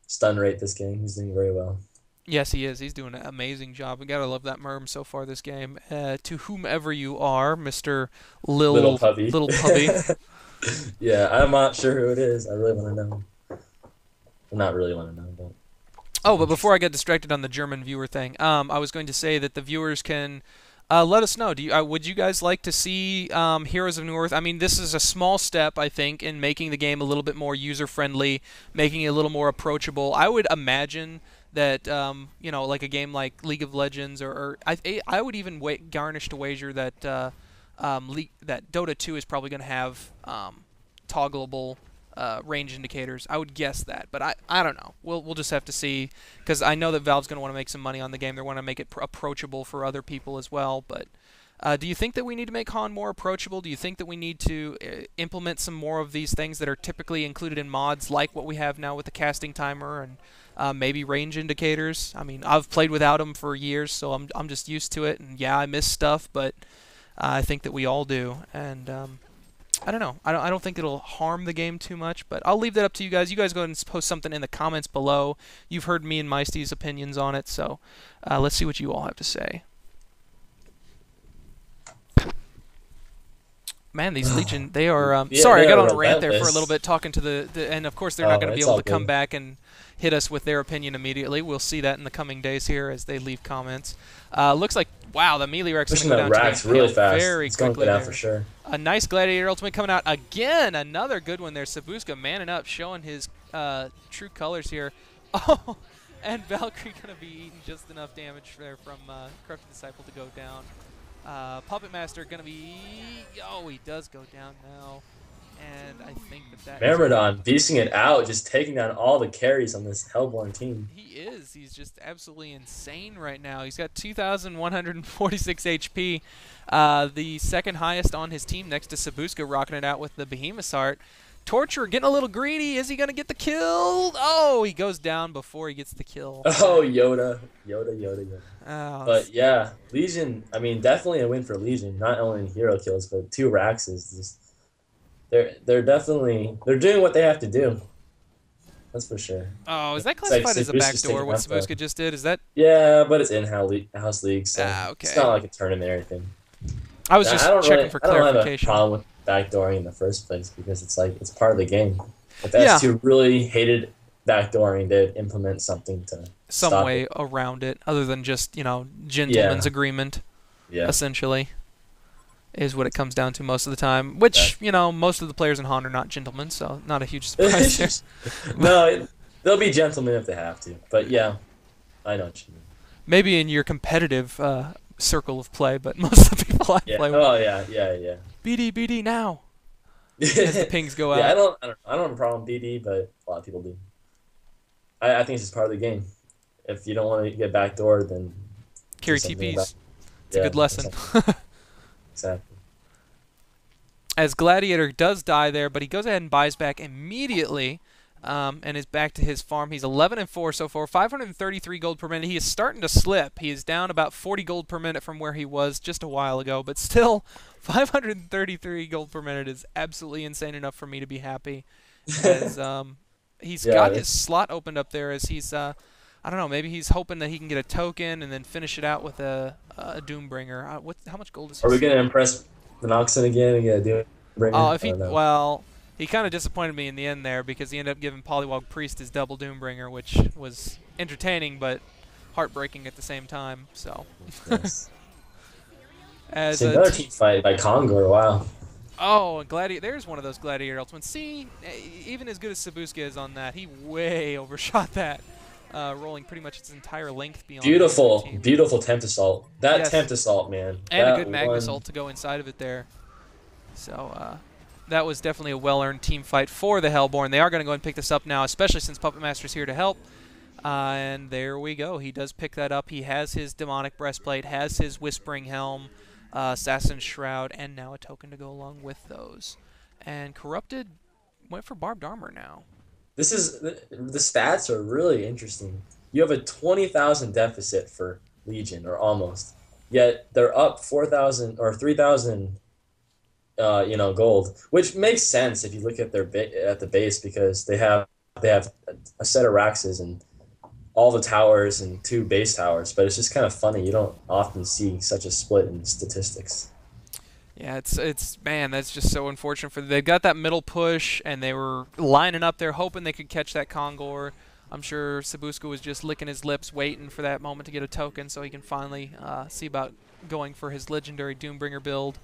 B: stun rate this game. He's doing very well.
A: Yes, he is. He's doing an amazing job. We gotta love that Merm so far this game. To whomever you are, Mr.
B: Little
A: Lil
B: puppy.
A: Little Puppy.
B: Yeah, I'm not sure who it is. I really want to know. Well, not really want to know, but
A: Oh, but before
B: interesting.
A: I get distracted on the German viewer thing, I was going to say that the viewers can let us know. Would you guys like to see Heroes of New Earth? I mean, this is a small step, I think, in making the game a little bit more user friendly, making it a little more approachable. I would imagine that like a game like League of Legends, or I would even garnish to wager that that Dota 2 is probably going to have toggleable range indicators. I would guess that, but I don't know. We'll just have to see, because I know that Valve's going to want to make some money on the game. They want to make it approachable for other people as well. But do you think that we need to make HoN more approachable? Do you think that we need to implement some more of these things that are typically included in mods, like what we have now with the casting timer and maybe range indicators? I mean, I've played without them for years, so I'm just used to it. And yeah, I miss stuff, but I think that we all do. And I don't know. I don't think it'll harm the game too much, but I'll leave that up to you guys. You guys go ahead and post something in the comments below. You've heard me and Miesty's opinions on it, so let's see what you all have to say. Man, these Legion, they are...
B: Yeah,
A: sorry, I
B: they
A: got
B: are
A: on a rant there for a little
B: relentless.
A: bit talking to and of course they're not going to be
B: It's
A: able
B: all
A: to come
B: good.
A: back and hit us with their opinion immediately. We'll see that in the coming days here as they leave comments. Looks like, wow, the melee Rex is
B: Pushing
A: going to
B: that
A: go down to
B: racks
A: being
B: really
A: paled
B: fast.
A: very
B: It's going to go
A: quickly
B: down
A: there.
B: for sure.
A: A nice Gladiator ultimate coming out again. Another good one there. Sabuska manning up, showing his true colors here. Oh, and Valkyrie going to be eating just enough damage there from Corrupted Disciple to go down. Puppet Master going to be... Oh, he does go down now. And I think that is...
B: Myrmidon beasting it out, just taking down all the carries on this Hellborn team.
A: He is. He's just absolutely insane right now. He's got 2,146 HP. The second highest on his team next to Sabuska, rocking it out with the Behemoth's Heart. Torture getting a little greedy. Is he going to get the kill? Oh, he goes down before he gets the kill.
B: Oh, Yoda. Yoda.
A: Oh,
B: But yeah, Legion, I mean, definitely a win for Legion. Not only in hero kills, but 2 racks is just... They're definitely... They're doing what they have to do. That's for sure.
A: oh, is that
B: It's like
A: classified as a
B: Sabuska's
A: backdoor,
B: taking
A: what
B: up the...
A: Sabuska just did? Is that...
B: Yeah, but it's in-house league, so it's
A: okay.
B: not like a tournament or anything.
A: I was just checking for
B: I don't have a
A: clarification.
B: problem with backdooring in the first place because it's like it's part of the game. If
A: Yeah.
B: S2 really hated backdooring, they'd implement something to
A: Some
B: stop
A: way
B: it.
A: around it, other than just, gentleman's
B: Yeah,
A: agreement,
B: yeah.
A: essentially, is what it comes down to most of the time. Which, most of the players in HoN are not gentlemen, so not a huge surprise there.
B: No, they'll be gentlemen if they have to. But yeah, I know what you mean.
A: Maybe in your competitive circle of play, but most of the people I
B: Yeah.
A: play with,
B: Oh yeah.
A: BD now, as the pings go out.
B: Yeah, I don't have a problem with BD, but a lot of people do. I think it's just part of the game. If you don't want to get backdoored, then do
A: Carry
B: something about
A: TPs.
B: it.
A: It's a good lesson.
B: Exactly.
A: As Gladiator does die there, but he goes ahead and buys back immediately, and is back to his farm. He's 11-4 so far, 533 gold per minute. He is starting to slip. He is down about 40 gold per minute from where he was just a while ago, but still, 533 gold per minute is absolutely insane enough for me to be happy. As he's
B: Yeah,
A: got his slot opened up there, as he's I don't know, maybe he's hoping that he can get a token and then finish it out with a Doombringer. How much gold is he?
B: Are we gonna impress Minoxen again and get a Doom Bringer?
A: Oh,
B: I don't know.
A: well, he kind of disappointed me in the end there because he ended up giving Polywog Priest his double Doombringer, which was entertaining but heartbreaking at the same time. So,
B: Yes.
A: as
B: See, another team fight by Kongor. Wow.
A: oh, there's one of those Gladiator ultimates. See, even as good as Sabuska is on that, he way overshot that, rolling pretty much its entire length beyond the
B: Beautiful,
A: team.
B: beautiful temp assault. That
A: Yes.
B: temp assault, man.
A: And
B: that
A: a good Magnus
B: one-
A: ult to go inside of it there. So that was definitely a well-earned team fight for the Hellborn. They are going to go and pick this up now, especially since Puppet Master's here to help. And there we go. He does pick that up. He has his Demonic Breastplate, has his Whispering Helm, Assassin's Shroud, and now a token to go along with those. And Corrupted went for Barbed Armor now.
B: This is the stats are really interesting. You have a 20,000 deficit for Legion, or almost. Yet they're up 4,000 or 3,000, gold, which makes sense if you look at their at the base because they have a set of Raxes and all the towers and 2 base towers. But it's just kind of funny. You don't often see such a split in statistics.
A: Yeah, it's man, that's just so unfortunate for them. They got that middle push and they were lining up there hoping they could catch that Kongor. I'm sure Sabuska was just licking his lips waiting for that moment to get a token so he can finally see about going for his legendary Doombringer build.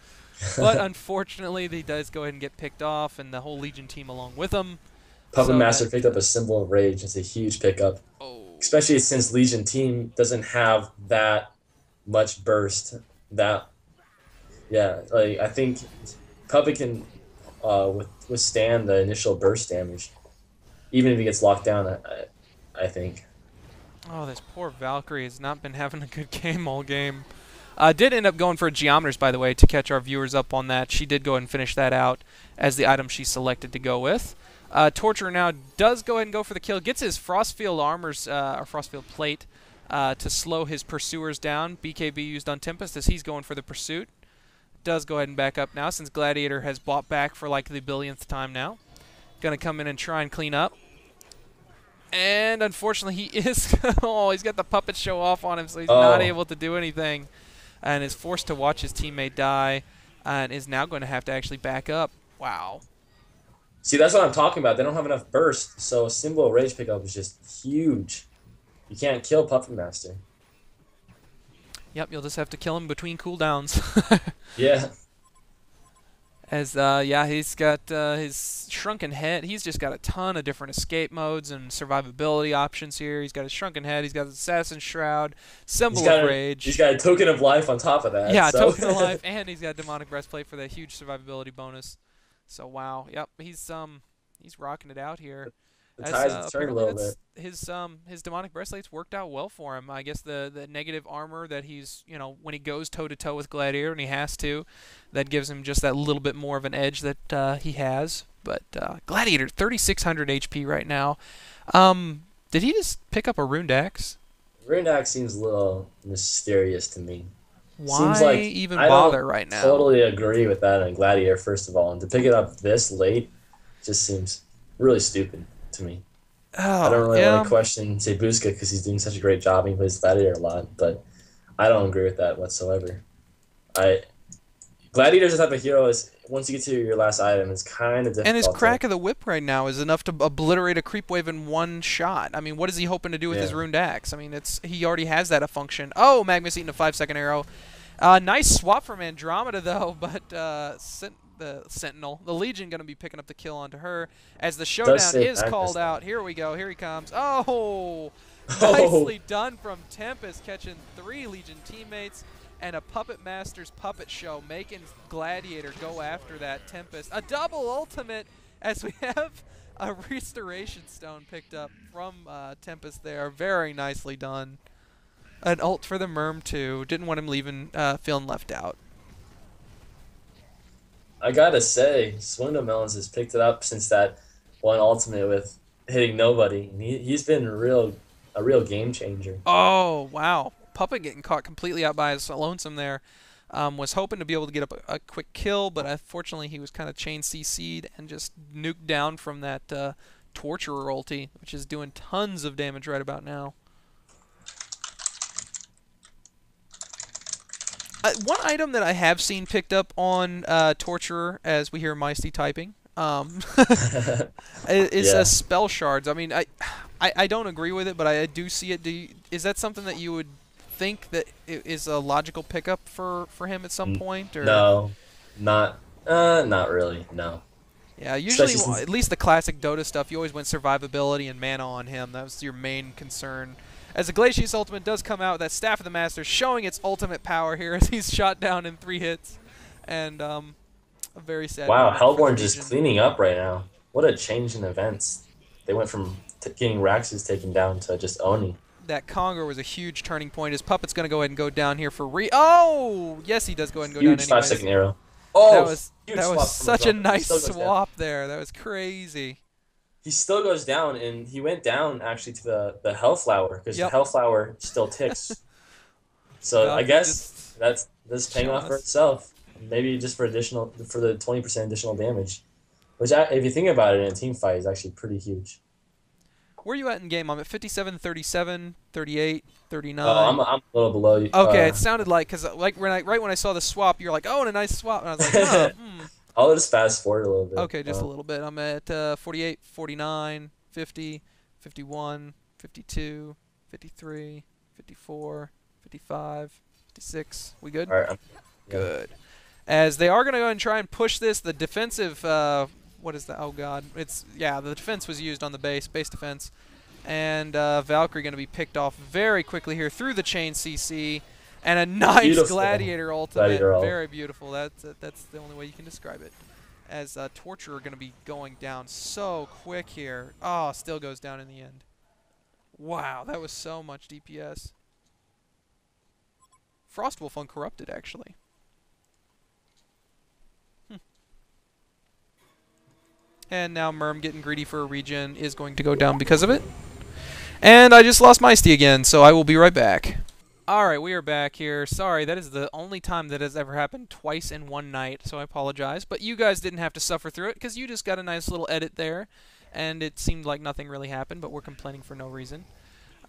A: But unfortunately, he does go ahead and get picked off and the whole Legion team along with him.
B: Puppet
A: So
B: Master
A: that,
B: picked up a Symbol of Rage. It's a huge pickup,
A: oh,
B: especially since Legion team doesn't have that much burst. That yeah, like I think Puppet can withstand the initial burst damage, even if he gets locked down. I think.
A: oh, this poor Valkyrie has not been having a good game all game. Did end up going for a Geometers, by the way, to catch our viewers up on that. She did go ahead and finish that out as the item she selected to go with. Torture now does go ahead and go for the kill. Gets his Frostfield armors, or Frostfield plate, to slow his pursuers down. BKB used on Tempest as he's going for the pursuit. Does go ahead and back up now since Gladiator has bought back for like the billionth time now. Gonna come in and try and clean up. And unfortunately he is, oh, he's got the puppet show off on him, so he's not able to do anything. And is forced to watch his teammate die, and is now going to have to actually back up. Wow.
B: See, that's what I'm talking about. They don't have enough burst, so Symbol of Rage pickup is just huge. You can't kill Puppet Master.
A: Yep, you'll just have to kill him between cooldowns.
B: Yeah.
A: As, yeah, he's got his Shrunken Head. He's just got a ton of different escape modes and survivability options here. He's got his Shrunken Head. He's got his Assassin's Shroud, Symbol of Rage.
B: He's got a Token of Life on top of that.
A: Yeah,
B: so.
A: Token of Life, and he's got Demonic Breastplate for that huge survivability bonus. So, wow. Yep, he's rocking it out here.
B: The tide's turned a little bit.
A: His Demonic Breastplates worked out well for him. I guess the negative armor that he's, you know, when he goes toe-to-toe with Gladiator, and he has to, that gives him just that little bit more of an edge that he has. But Gladiator, 3,600 HP right now. Did he just pick up a Runed Axe?
B: Runed Axe seems a little mysterious to me.
A: Why
B: seems like
A: even bother right now?
B: I totally agree with that on Gladiator, first of all. And to pick it up this late just seems really stupid to me.
A: Oh,
B: I don't really want to question Sabuska because he's doing such a great job and he plays Gladiator a lot, but I don't agree with that whatsoever. Gladiator's the type of hero is once you get to your last item, it's kind of difficult.
A: And his crack of the whip right now is enough to obliterate a creep wave in one shot. I mean, what is he hoping to do with his Runed Axe? I mean, he already has that a function. Oh, Magnus eating a 5-second arrow. Nice swap from Andromeda though, but the Sentinel, the Legion, going to be picking up the kill onto her as the showdown is called out. Here we go. Here he comes. Oh, nicely done from Tempest, catching 3 Legion teammates. And a Puppet Master's puppet show, making Gladiator go after that Tempest. A double ultimate as we have a Restoration Stone picked up from Tempest there. Very nicely done. An ult for the Merm too. Didn't want him feeling left out.
B: I gotta say, watermellonzz has picked it up since that one ultimate with hitting nobody. And he's been a real game changer.
A: Oh, wow. Puppet getting caught completely out by his lonesome there. Was hoping to be able to get up a quick kill, but unfortunately he was kind of chain CC'd and just nuked down from that Torturer ulti, which is doing tons of damage right about now. One item that I have seen picked up on Torturer, as we hear Miesty typing, is spell shards. I mean, I don't agree with it, but I do see it. Is that something that you would think that it is a logical pickup for him at some point? Or?
B: No, not really. No.
A: Yeah, usually at least the classic Dota stuff, you always went survivability and mana on him. That was your main concern. As the Glacius ultimate does come out, that Staff of the Master showing its ultimate power here as he's shot down in 3 hits. And a very sad.
B: Wow, Hellborn just cleaning up right now. What a change in events. They went from getting Raxes taken down to just owning.
A: That Conger was a huge turning point. His Puppet's going to go ahead and go down here for Oh! Yes, he does go ahead and go
B: huge
A: down anyways.
B: 5-second arrow. Oh,
A: that was such a nice swap there. That was crazy.
B: He still goes down, and he went down actually to the Hellflower because the Hellflower still ticks. So I guess that's paying off for itself. Maybe just for the 20% additional damage, which if you think about it in a team fight is actually pretty huge.
A: Where are you at in game? I'm at 57, 37, 38,
B: Oh,
A: 39.
B: I'm a little below you.
A: Okay, it sounded like, because like right when I saw the swap, you're like, oh, and a nice swap. And I was like, huh,
B: I'll just fast forward a little bit.
A: Okay, just a little bit. I'm at 48, 49, 50, 51, 52, 53, 54, 55, 56. We good?
B: All right. Yeah.
A: Good. As they are going to go and try and push this, the defensive, what is that? Oh, God. Yeah, the defense was used on the base defense. And Valkyrie going to be picked off very quickly here through the chain CC. And a nice
B: Beautiful.
A: Gladiator ultimate.
B: Gladiator ult.
A: Very beautiful. That's the only way you can describe it. As Torturer going to be going down so quick here. Oh, still goes down in the end. Wow, that was so much DPS. Frostwolf uncorrupted, actually. And now Merm getting greedy for a regen is going to go down because of it. And I just lost Miesty again, so I will be right back. Alright, we are back here. Sorry, that is the only time that has ever happened twice in one night, so I apologize. But you guys didn't have to suffer through it, because you just got a nice little edit there, and it seemed like nothing really happened, but we're complaining for no reason.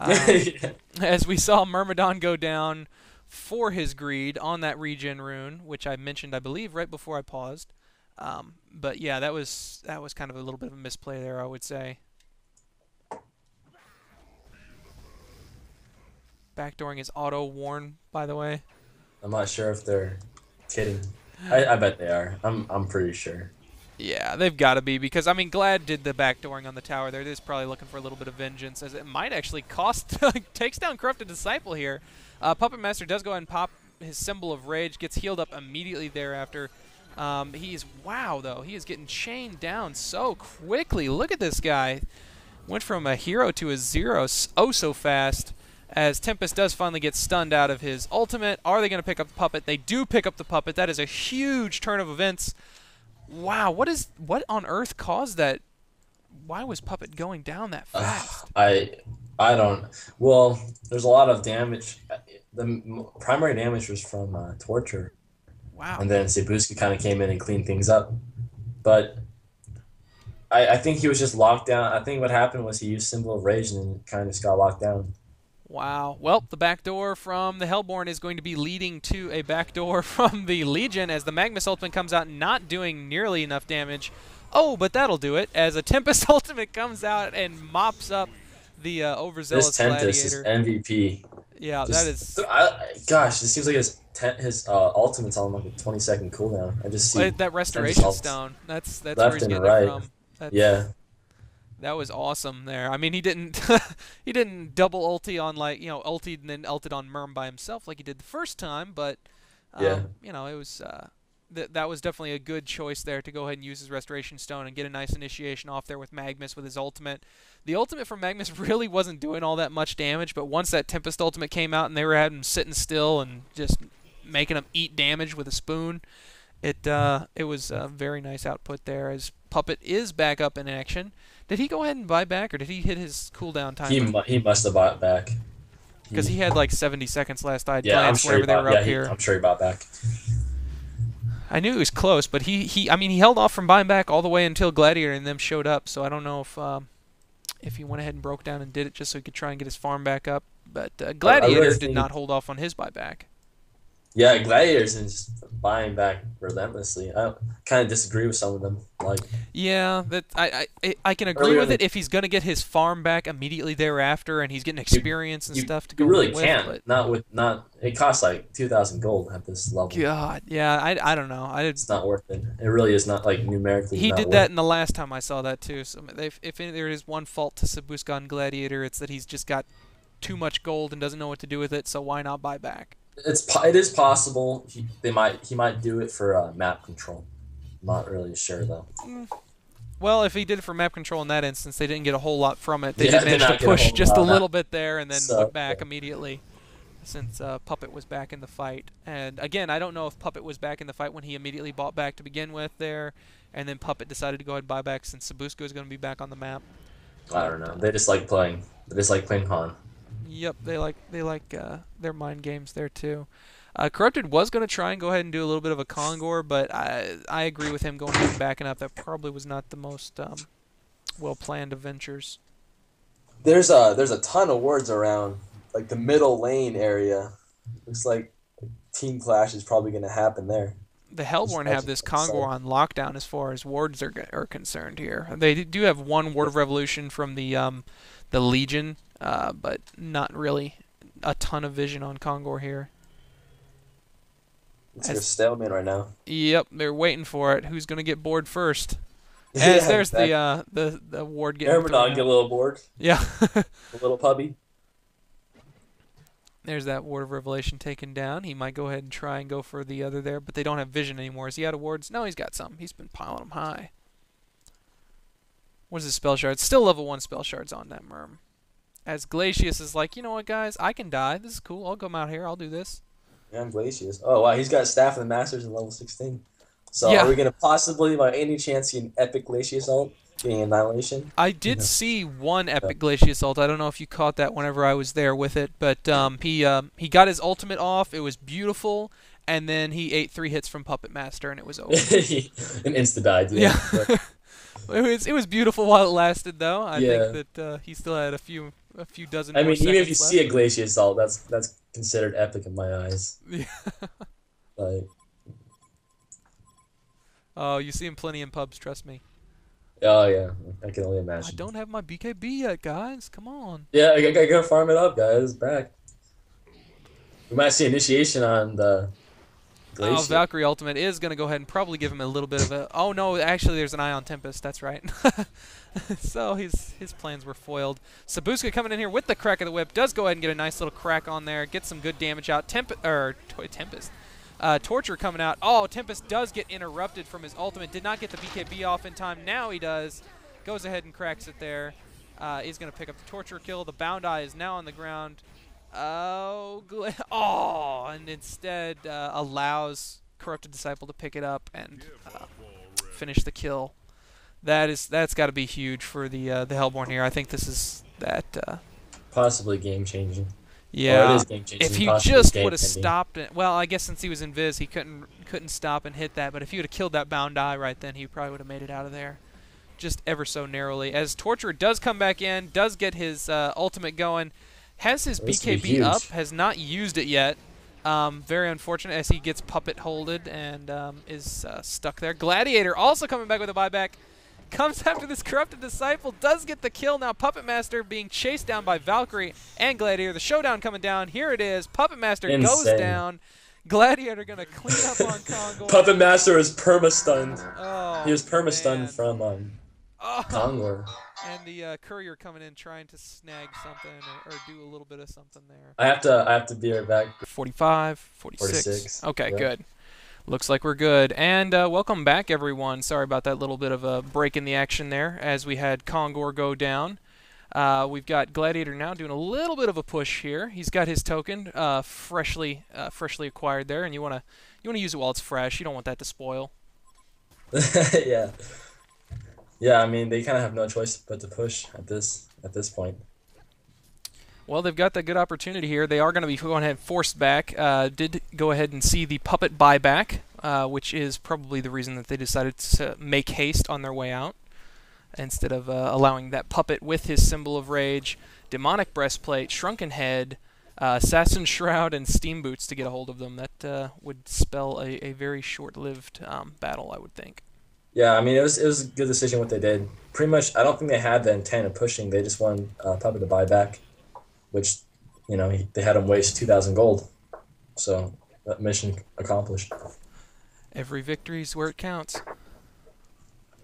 A: As we saw Myrmidon go down for his greed on that regen rune, which I mentioned, I believe, right before I paused. But yeah, that was kind of a little bit of a misplay there, I would say. Backdooring is auto warn, by the way.
B: I'm not sure if they're kidding. I bet they are. I'm pretty sure.
A: Yeah, they've got to be, because I mean, Glad did the backdooring on the tower there. They're just probably looking for a little bit of vengeance, as it might actually cost takes down Corrupted Disciple here. Puppet Master does go ahead and pop his symbol of rage, gets healed up immediately thereafter. Wow, though, he is getting chained down so quickly. Look at this guy. Went from a hero to a zero oh so fast. As Tempest does finally get stunned out of his ultimate. Are they going to pick up the Puppet? They do pick up the Puppet. That is a huge turn of events. Wow, what on earth caused that? Why was Puppet going down that fast?
B: I don't. Well, there's a lot of damage. The primary damage was from Torture.
A: Wow.
B: And then Sabuska kind of came in and cleaned things up. But I think he was just locked down. I think what happened was he used Symbol of Rage and then kind of just got locked down.
A: Wow. Well, the backdoor from the Hellborn is going to be leading to a backdoor from the Legion as the Magnus ultimate comes out, not doing nearly enough damage. Oh, but that'll do it as a Tempest ultimate comes out and mops up the overzealous Gladiator.
B: This Tempest is MVP.
A: Yeah, that is.
B: Gosh, it seems like his ultimate's on like a 20-second cooldown. I just see
A: that restoration stone. That's where he's getting it from.
B: Yeah.
A: That was awesome there. I mean, he didn't he didn't double ulti on, like, you know, ultied and then ulted on Merm by himself like he did the first time, but
B: yeah,
A: you know, it was that was definitely a good choice there to go ahead and use his restoration stone and get a nice initiation off there with Magnus with his ultimate. The ultimate from Magnus really wasn't doing all that much damage, but once that Tempest ultimate came out and they were having him sitting still and just making him eat damage with a spoon, it was a very nice output there as Puppet is back up in action. Did he go ahead and buy back, or did he hit his cooldown time?
B: He must have bought back.
A: Because he had like 70 seconds last I
B: I'm
A: glanced
B: sure
A: whenever they were up here.
B: I'm sure he bought back.
A: I knew he was close, but he held off from buying back all the way until Gladiator and them showed up. So I don't know if he went ahead and broke down and did it just so he could try and get his farm back up. But Gladiator did not hold off on his buyback.
B: Yeah, Gladiators is just buying back relentlessly. I kind of disagree with some of them. Like,
A: yeah, that I can agree with it if he's gonna get his farm back immediately thereafter and he's getting experience and stuff to go.
B: You really
A: with,
B: can't. Not it costs like 2,000 gold at this level.
A: God, yeah, I don't know.
B: It's not worth it. It really is not, like, numerically.
A: He did that in the last time I saw that too. So if there is one fault to Sabuska and Gladiator, it's that he's just got too much gold and doesn't know what to do with it. So why not buy back?
B: It is possible he might do it for map control. I'm not really sure though.
A: Well, if he did it for map control in that instance, they didn't get a whole lot from it. They did manage to push just a little bit there and then went back immediately, since Puppet was back in the fight. And again, I don't know if Puppet was back in the fight when he immediately bought back to begin with there, and then Puppet decided to go ahead and buy back since Sabuska is going to be back on the map.
B: I don't know. They just like playing. They just like playing HoN.
A: Yep, they like their mind games there too. Corrupted was going to try and go ahead and do a little bit of a Kongor, but I agree with him going ahead and backing up. That probably was not the most well-planned of ventures.
B: there's a ton of wards around like the middle lane area. Looks like team clash is probably gonna happen there.
A: The
B: Just
A: Hellborn have
B: judging
A: this
B: from the
A: Congo
B: side.
A: on lockdown as far as wards are concerned here. They do have one Ward of Revolution from the Legion, but not really a ton of vision on Kongor here.
B: It's like a
A: As
B: stalemate right now.
A: Yep, they're waiting for it. Who's gonna get bored first? As
B: Yeah,
A: there's
B: exactly.
A: the ward getting thrown
B: Hermanon get a
A: out.
B: little bored.
A: Yeah.
B: A little puppy.
A: There's that Ward of Revelation taken down. He might go ahead and try and go for the other there, but they don't have vision anymore. Is he out of wards? No, he's got some. He's been piling them high. What is his spell shards? Still level 1 spell shards on that Merm. As Glacius is like, you know what, guys? I can die. This is cool. I'll come out here. I'll do this.
B: Yeah, I'm Glacius. Oh wow, he's got Staff of the Masters at level 16. So
A: Yeah.
B: are we gonna possibly, by any chance, see an epic Glacius ult getting Annihilation?
A: I did see one epic Glacius ult. I don't know if you caught that whenever I was there with it, but he got his ultimate off. It was beautiful, and then he ate 3 hits from Puppet Master, and it was over.
B: An insta died.
A: Yeah.
B: But,
A: It was beautiful while it lasted, though. I
B: yeah.
A: think that he still had a few dozen
B: I
A: more
B: mean, even if you
A: seconds
B: see a
A: left.
B: Glacius ult, that's considered epic in my eyes.
A: Yeah.
B: Like,
A: Oh, you see him plenty in pubs, trust me.
B: oh yeah, I can only
A: I
B: imagine.
A: don't have my BKB yet, guys. Come on.
B: Yeah, I gotta farm it up, guys. Back. We might see initiation on the
A: Oh,
B: Glacius.
A: Valkyrie ultimate is going to go ahead and probably give him a little bit of a... Oh, no, actually there's an Eye on Tempest. That's right. So his plans were foiled. Sabuska coming in here with the crack of the whip. Does go ahead and get a nice little crack on there. Get some good damage out. Tempest. Torture coming out. Oh, Tempest does get interrupted from his ultimate. Did not get the BKB off in time. Now he does. Goes ahead and cracks it there. He's going to pick up the Torture kill. The Bound Eye is now on the ground. Oh, and instead allows Corrupted Disciple to pick it up and finish the kill. That's got to be huge for the Hellborn here. I think this is that.
B: Possibly game changing.
A: Yeah.
B: Or it is game changing.
A: If he
B: possibly
A: just
B: game
A: would have
B: ending.
A: stopped it, well, I guess since he was invis, he couldn't stop and hit that. But if he would have killed that Bound Eye right then, he probably would have made it out of there, just ever so narrowly. As Torturer does come back in, does get his ultimate going. Has his
B: This would be
A: BKB up,
B: huge.
A: has not used it yet. Very unfortunate as he gets puppet holded and is stuck there. Gladiator also coming back with a buyback. Comes after this Corrupted Disciple, does get the kill. Now Puppet Master being chased down by Valkyrie and Gladiator. The showdown coming down. Here it is. Puppet Master goes
B: Insane.
A: down. Gladiator going to clean up on Congo.
B: Puppet Master is perma-stunned.
A: Oh,
B: He was perma-stunned
A: man.
B: from
A: Oh.
B: Kongor.
A: And the courier coming in trying to snag something or do a little bit of something there.
B: I have to be right back.
A: 45, 46.
B: 46.
A: Okay,
B: Yep.
A: good. Looks like we're good. And welcome back, everyone. Sorry about that little bit of a break in the action there as we had Kongor go down. We've got Gladiator now doing a little bit of a push here. He's got his token freshly acquired there, and you wanna use it while it's fresh. You don't want that to spoil.
B: Yeah. Yeah, I mean, they kind of have no choice but to push at this point.
A: Well, they've got that good opportunity here. They are going to be going ahead forced back. Did go ahead and see the puppet buyback, which is probably the reason that they decided to make haste on their way out instead of allowing that puppet with his symbol of rage, demonic breastplate, shrunken head, assassin shroud, and steam boots to get a hold of them. That would spell a very short-lived battle, I would think.
B: Yeah, I mean, it was a good decision what they did. Pretty much, I don't think they had the intent of pushing. They just wanted Puppet to buy back, which, you know, they had him waste 2,000 gold. So, that mission accomplished.
A: Every victory's where it counts.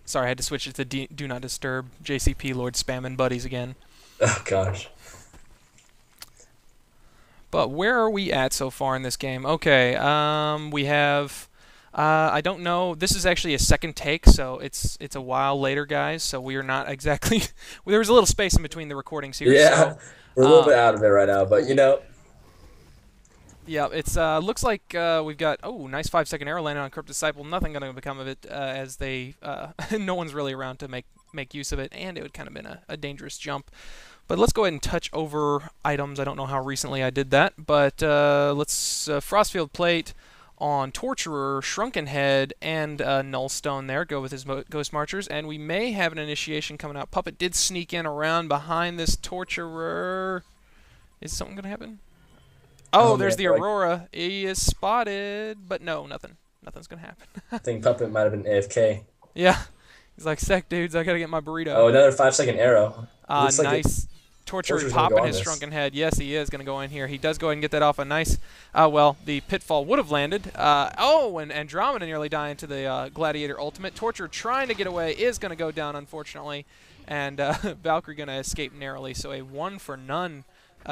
A: Sorry, I had to switch it to Do Not Disturb. JCP Lord spamming buddies again.
B: Oh, gosh.
A: But where are we at so far in this game? Okay, we have... I don't know. This is actually a second take, so it's a while later, guys. So we are not exactly... there was a little space in between the recordings here.
B: Yeah,
A: so,
B: we're a little bit out of it right now, but, you know...
A: Yeah, it's looks like we've got nice 5-second arrow landing on Corrupt Disciple. Nothing going to become of it as they no one's really around to make use of it, and it would kind of been a dangerous jump. But let's go ahead and touch over items. I don't know how recently I did that, but let's Frostfield Plate on Torturer, Shrunken Head, and Nullstone there. Go with his Ghost Marchers. And we may have an initiation coming out. Puppet did sneak in around behind this Torturer. Is something going to happen? Oh, there's the Aurora. He is spotted. But no, nothing. Nothing's going to happen.
B: I think Puppet might have been AFK.
A: Yeah. He's like, sec, dudes, I got to get my burrito.
B: Oh, another 5-second arrow.
A: Nice. Torture popping his Shrunken Head. Yes, he is going to go in here. He does go ahead and get that off a nice... well, the Pitfall would have landed. And Andromeda nearly dying to the Gladiator ultimate. Torture trying to get away is going to go down, unfortunately. And Valkyrie going to escape narrowly. So a 1 for none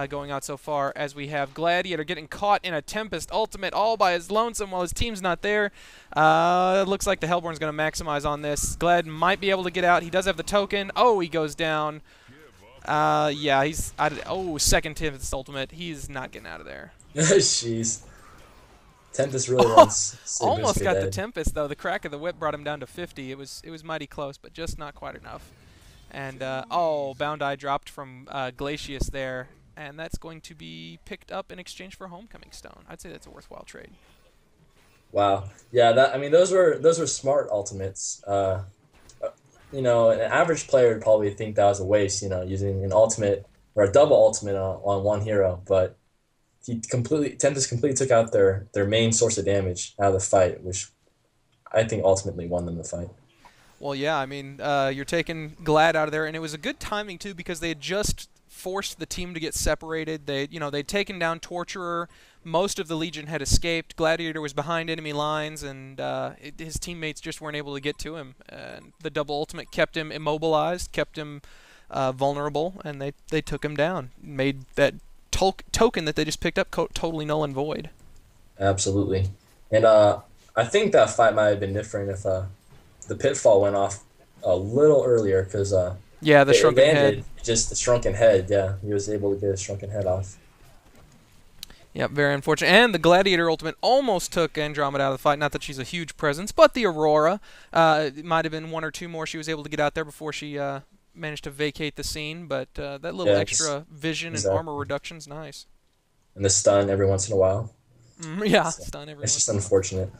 A: going out so far, as we have Gladiator getting caught in a Tempest ultimate all by his lonesome while his team's not there. It looks like the Hellborn's going to maximize on this. Glad might be able to get out. He does have the token. Oh, he goes down. Yeah, he's... second Tempest ultimate. He's not getting out of there.
B: Jeez. Tempest really wants...
A: Almost got the Tempest, though. The crack of the whip brought him down to 50. It was mighty close, but just not quite enough. And, Bound Eye dropped from Glacius there. And that's going to be picked up in exchange for Homecoming Stone. I'd say that's a worthwhile trade.
B: Wow. Yeah, I mean, those were smart ultimates. You know, an average player would probably think that was a waste, you know, using an ultimate or a double ultimate on one hero. But Tempest completely took out their main source of damage out of the fight, which I think ultimately won them the fight. Well,
A: yeah, I mean, you're taking Glad out of there, and it was a good timing, too, because they had just forced the team to get separated. They'd taken down Torturer. Most of the Legion had escaped. Gladiator was behind enemy lines, and his teammates just weren't able to get to him. And the double ultimate kept him immobilized, kept him vulnerable, and they took him down. Made that token that they just picked up totally null and void.
B: Absolutely. And I think that fight might have been different if the Pitfall went off a little earlier, because
A: yeah, the Shrunken Head.
B: Just the Shrunken Head, yeah. He was able to get his Shrunken Head off.
A: Yep, very unfortunate. And the Gladiator ultimate almost took Andromeda out of the fight. Not that she's a huge presence, but the Aurora. It might have been 1 or 2 more she was able to get out there before she managed to vacate the scene. But that little extra vision and armor reduction's nice.
B: And the stun every once in a while.
A: Yeah, so stun every once
B: in a while. It's just unfortunate.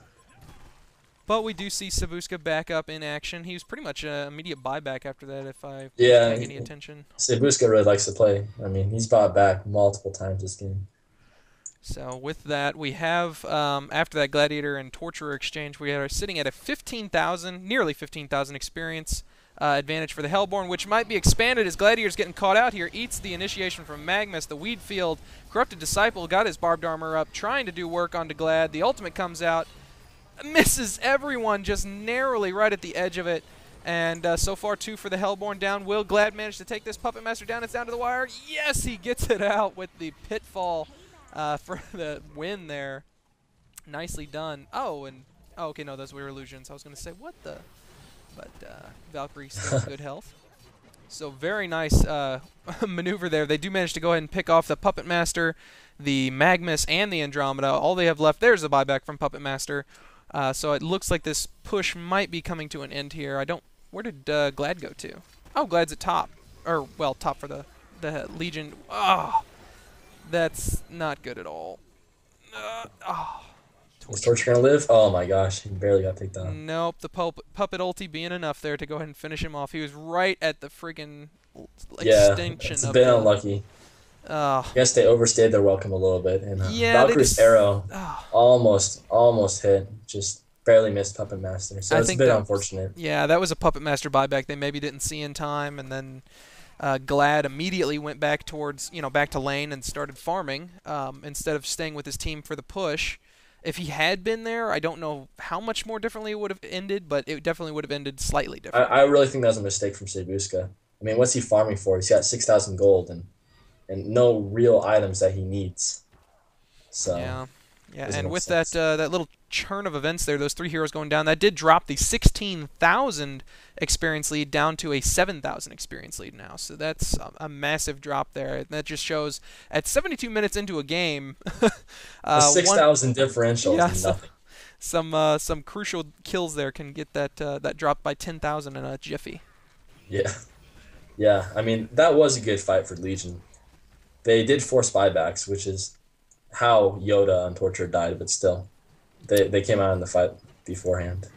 A: But we do see Sabuska back up in action. He was pretty much an immediate buyback after that, if I was paying any attention.
B: Sabuska really likes to play. I mean, he's bought back multiple times this game.
A: So with that, we have, after that Gladiator and Torturer exchange, we are sitting at a 15,000, nearly 15,000 experience advantage for the Hellborn, which might be expanded as Gladiator's getting caught out here. Eats the initiation from Magmus, the Weed Field. Corrupted Disciple got his barbed armor up, trying to do work onto Glad. The ultimate comes out. Misses everyone just narrowly right at the edge of it. And so far, 2 for the Hellborn down. Will Glad manage to take this Puppet Master down? It's down to the wire. Yes, he gets it out with the Pitfall for the win there. Nicely done. Okay, no, those were illusions. I was going to say, what the? But Valkyrie still in good health. So very nice maneuver there. They do manage to go ahead and pick off the Puppet Master, the Magmus, and the Andromeda. All they have left, there's a buyback from Puppet Master. So it looks like this push might be coming to an end here. Where did Glad go to? Oh, Glad's at top. Or, well, top for the Legion. Oh, that's not good at all.
B: Is Torture going to live? Oh my gosh, he barely got picked off.
A: Nope, the Puppet ulti being enough there to go ahead and finish him off. He was right at the friggin' extinction
B: it's a bit unlucky. I guess they overstayed their welcome a little bit, and Valkyrie's arrow almost hit, just barely missed Puppet Master. So it's a bit unfortunate.
A: Yeah, that was a Puppet Master buyback they maybe didn't see in time, and then Glad immediately went back towards, back to lane and started farming instead of staying with his team for the push. If he had been there, I don't know how much more differently it would have ended, but it definitely would have ended slightly differently.
B: I really think that was a mistake from Sabuska. I mean, what's he farming for? He's got 6,000 gold and no real items that he needs. So
A: yeah, and with that little churn of events there, those 3 heroes going down, that did drop the 16,000 experience lead down to a 7,000 experience lead now. So that's a massive drop there. And that just shows at 72 minutes into a game,
B: a 6,000 differential is nothing.
A: Some crucial kills there can get that drop by 10,000 in a jiffy.
B: Yeah. I mean, that was a good fight for Legion. They did force buybacks, which is how Yoda on Torture died, but still. They came out in the fight beforehand.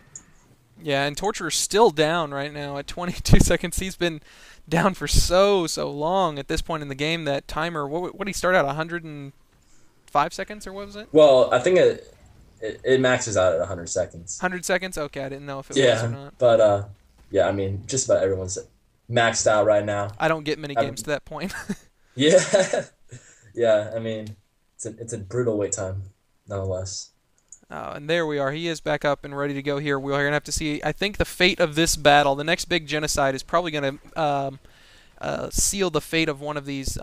A: Yeah, and Torture's still down right now at 22 seconds. He's been down for so long at this point in the game. That timer, what did he start at, 105 seconds, or what was it?
B: Well, I think it maxes out at 100 seconds.
A: 100 seconds? Okay, I didn't know if it was or
B: Yeah,
A: not.
B: but yeah, I mean, just about everyone's maxed out right now.
A: I don't get many games to that point.
B: Yeah, yeah. I mean, it's a brutal wait time, nonetheless.
A: And there we are. He is back up and ready to go here. We're going to have to see, I think, the fate of this battle. The next big genocide is probably going to seal the fate of one of these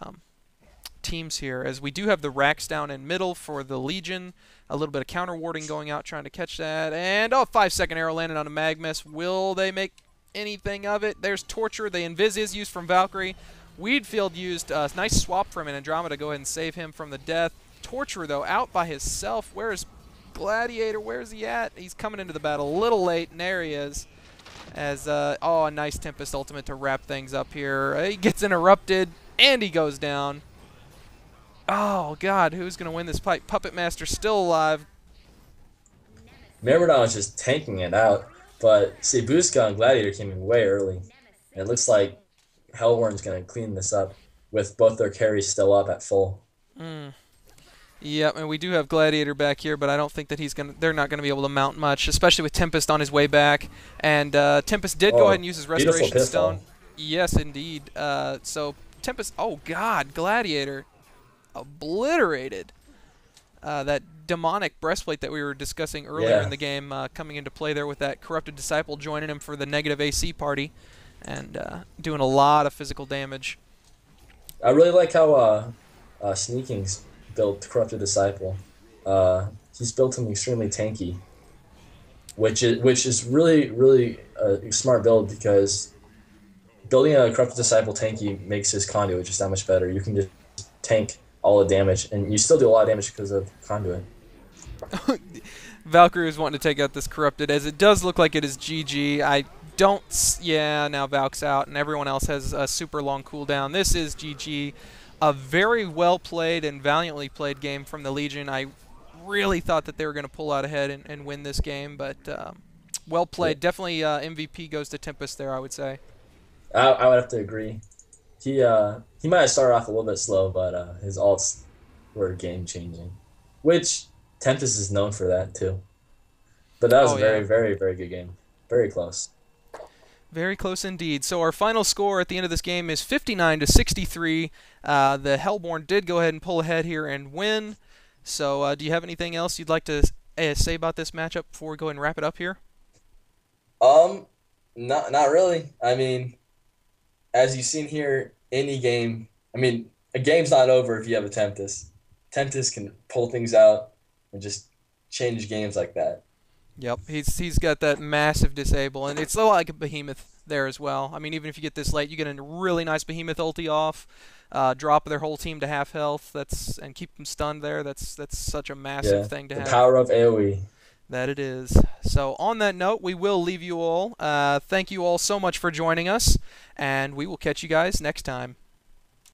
A: teams here, as we do have the racks down in middle for the Legion. A little bit of counter warding going out, trying to catch that. And, 5-second arrow landed on a Magmus. Will they make anything of it? There's Torture. The Invis is used from Valkyrie. Weedfield used a nice swap from an Andromeda to go ahead and save him from the death. Torture, though, out by himself. Where's Gladiator? Where's he at? He's coming into the battle a little late, and there he is. As, a nice Tempest ultimate to wrap things up here. He gets interrupted, and he goes down. Oh, God, who's going to win this fight? Puppet Master still alive.
B: Myrmidon was just tanking it out, but see, Busca and Gladiator came in way early. And it looks like Hellborn's going to clean this up with both their carries still up at full.
A: Yep, and we do have Gladiator back here, but I don't think that they're not going to be able to mount much, especially with Tempest on his way back. And Tempest did go ahead and use his Restoration Stone. Yes, indeed. So Tempest, oh God, Gladiator obliterated that demonic breastplate that we were discussing earlier in the game, coming into play there with that Corrupted Disciple joining him for the negative AC party and doing a lot of physical damage.
B: I really like how Sneaking's built Corrupted Disciple. He's built him extremely tanky, which is really a smart build, because building a Corrupted Disciple tanky makes his conduit just that much better. You can just tank all the damage, and you still do a lot of damage because of conduit.
A: Valkyrie is wanting to take out this Corrupted, as it does look like it is GG. I don't... Yeah, now Valk's out, and everyone else has a super long cooldown. This is GG. A very well-played and valiantly played game from the Legion. I really thought that they were going to pull out ahead and win this game, but well played. Yeah. Definitely MVP goes to Tempest there, I would say.
B: I would have to agree. He might have started off a little bit slow, but his ults were game-changing, which Tempest is known for that too. But that was a very good game. Very close.
A: Very close indeed. So our final score at the end of this game is 59-63. The Hellborn did go ahead and pull ahead here and win. So do you have anything else you'd like to say about this matchup before we go and wrap it up here?
B: Not really. I mean, as you've seen here, any game, I mean, a game's not over if you have a Tempest. Tempest can pull things out and just change games like that.
A: Yep, he's got that massive disable, and it's like a Behemoth there as well. I mean, even if you get this late, you get a really nice Behemoth ulti off, drop their whole team to half health, and keep them stunned there. That's such a massive thing to have.
B: The power of AoE.
A: That it is. So on that note, we will leave you all. Thank you all so much for joining us, and we will catch you guys next time.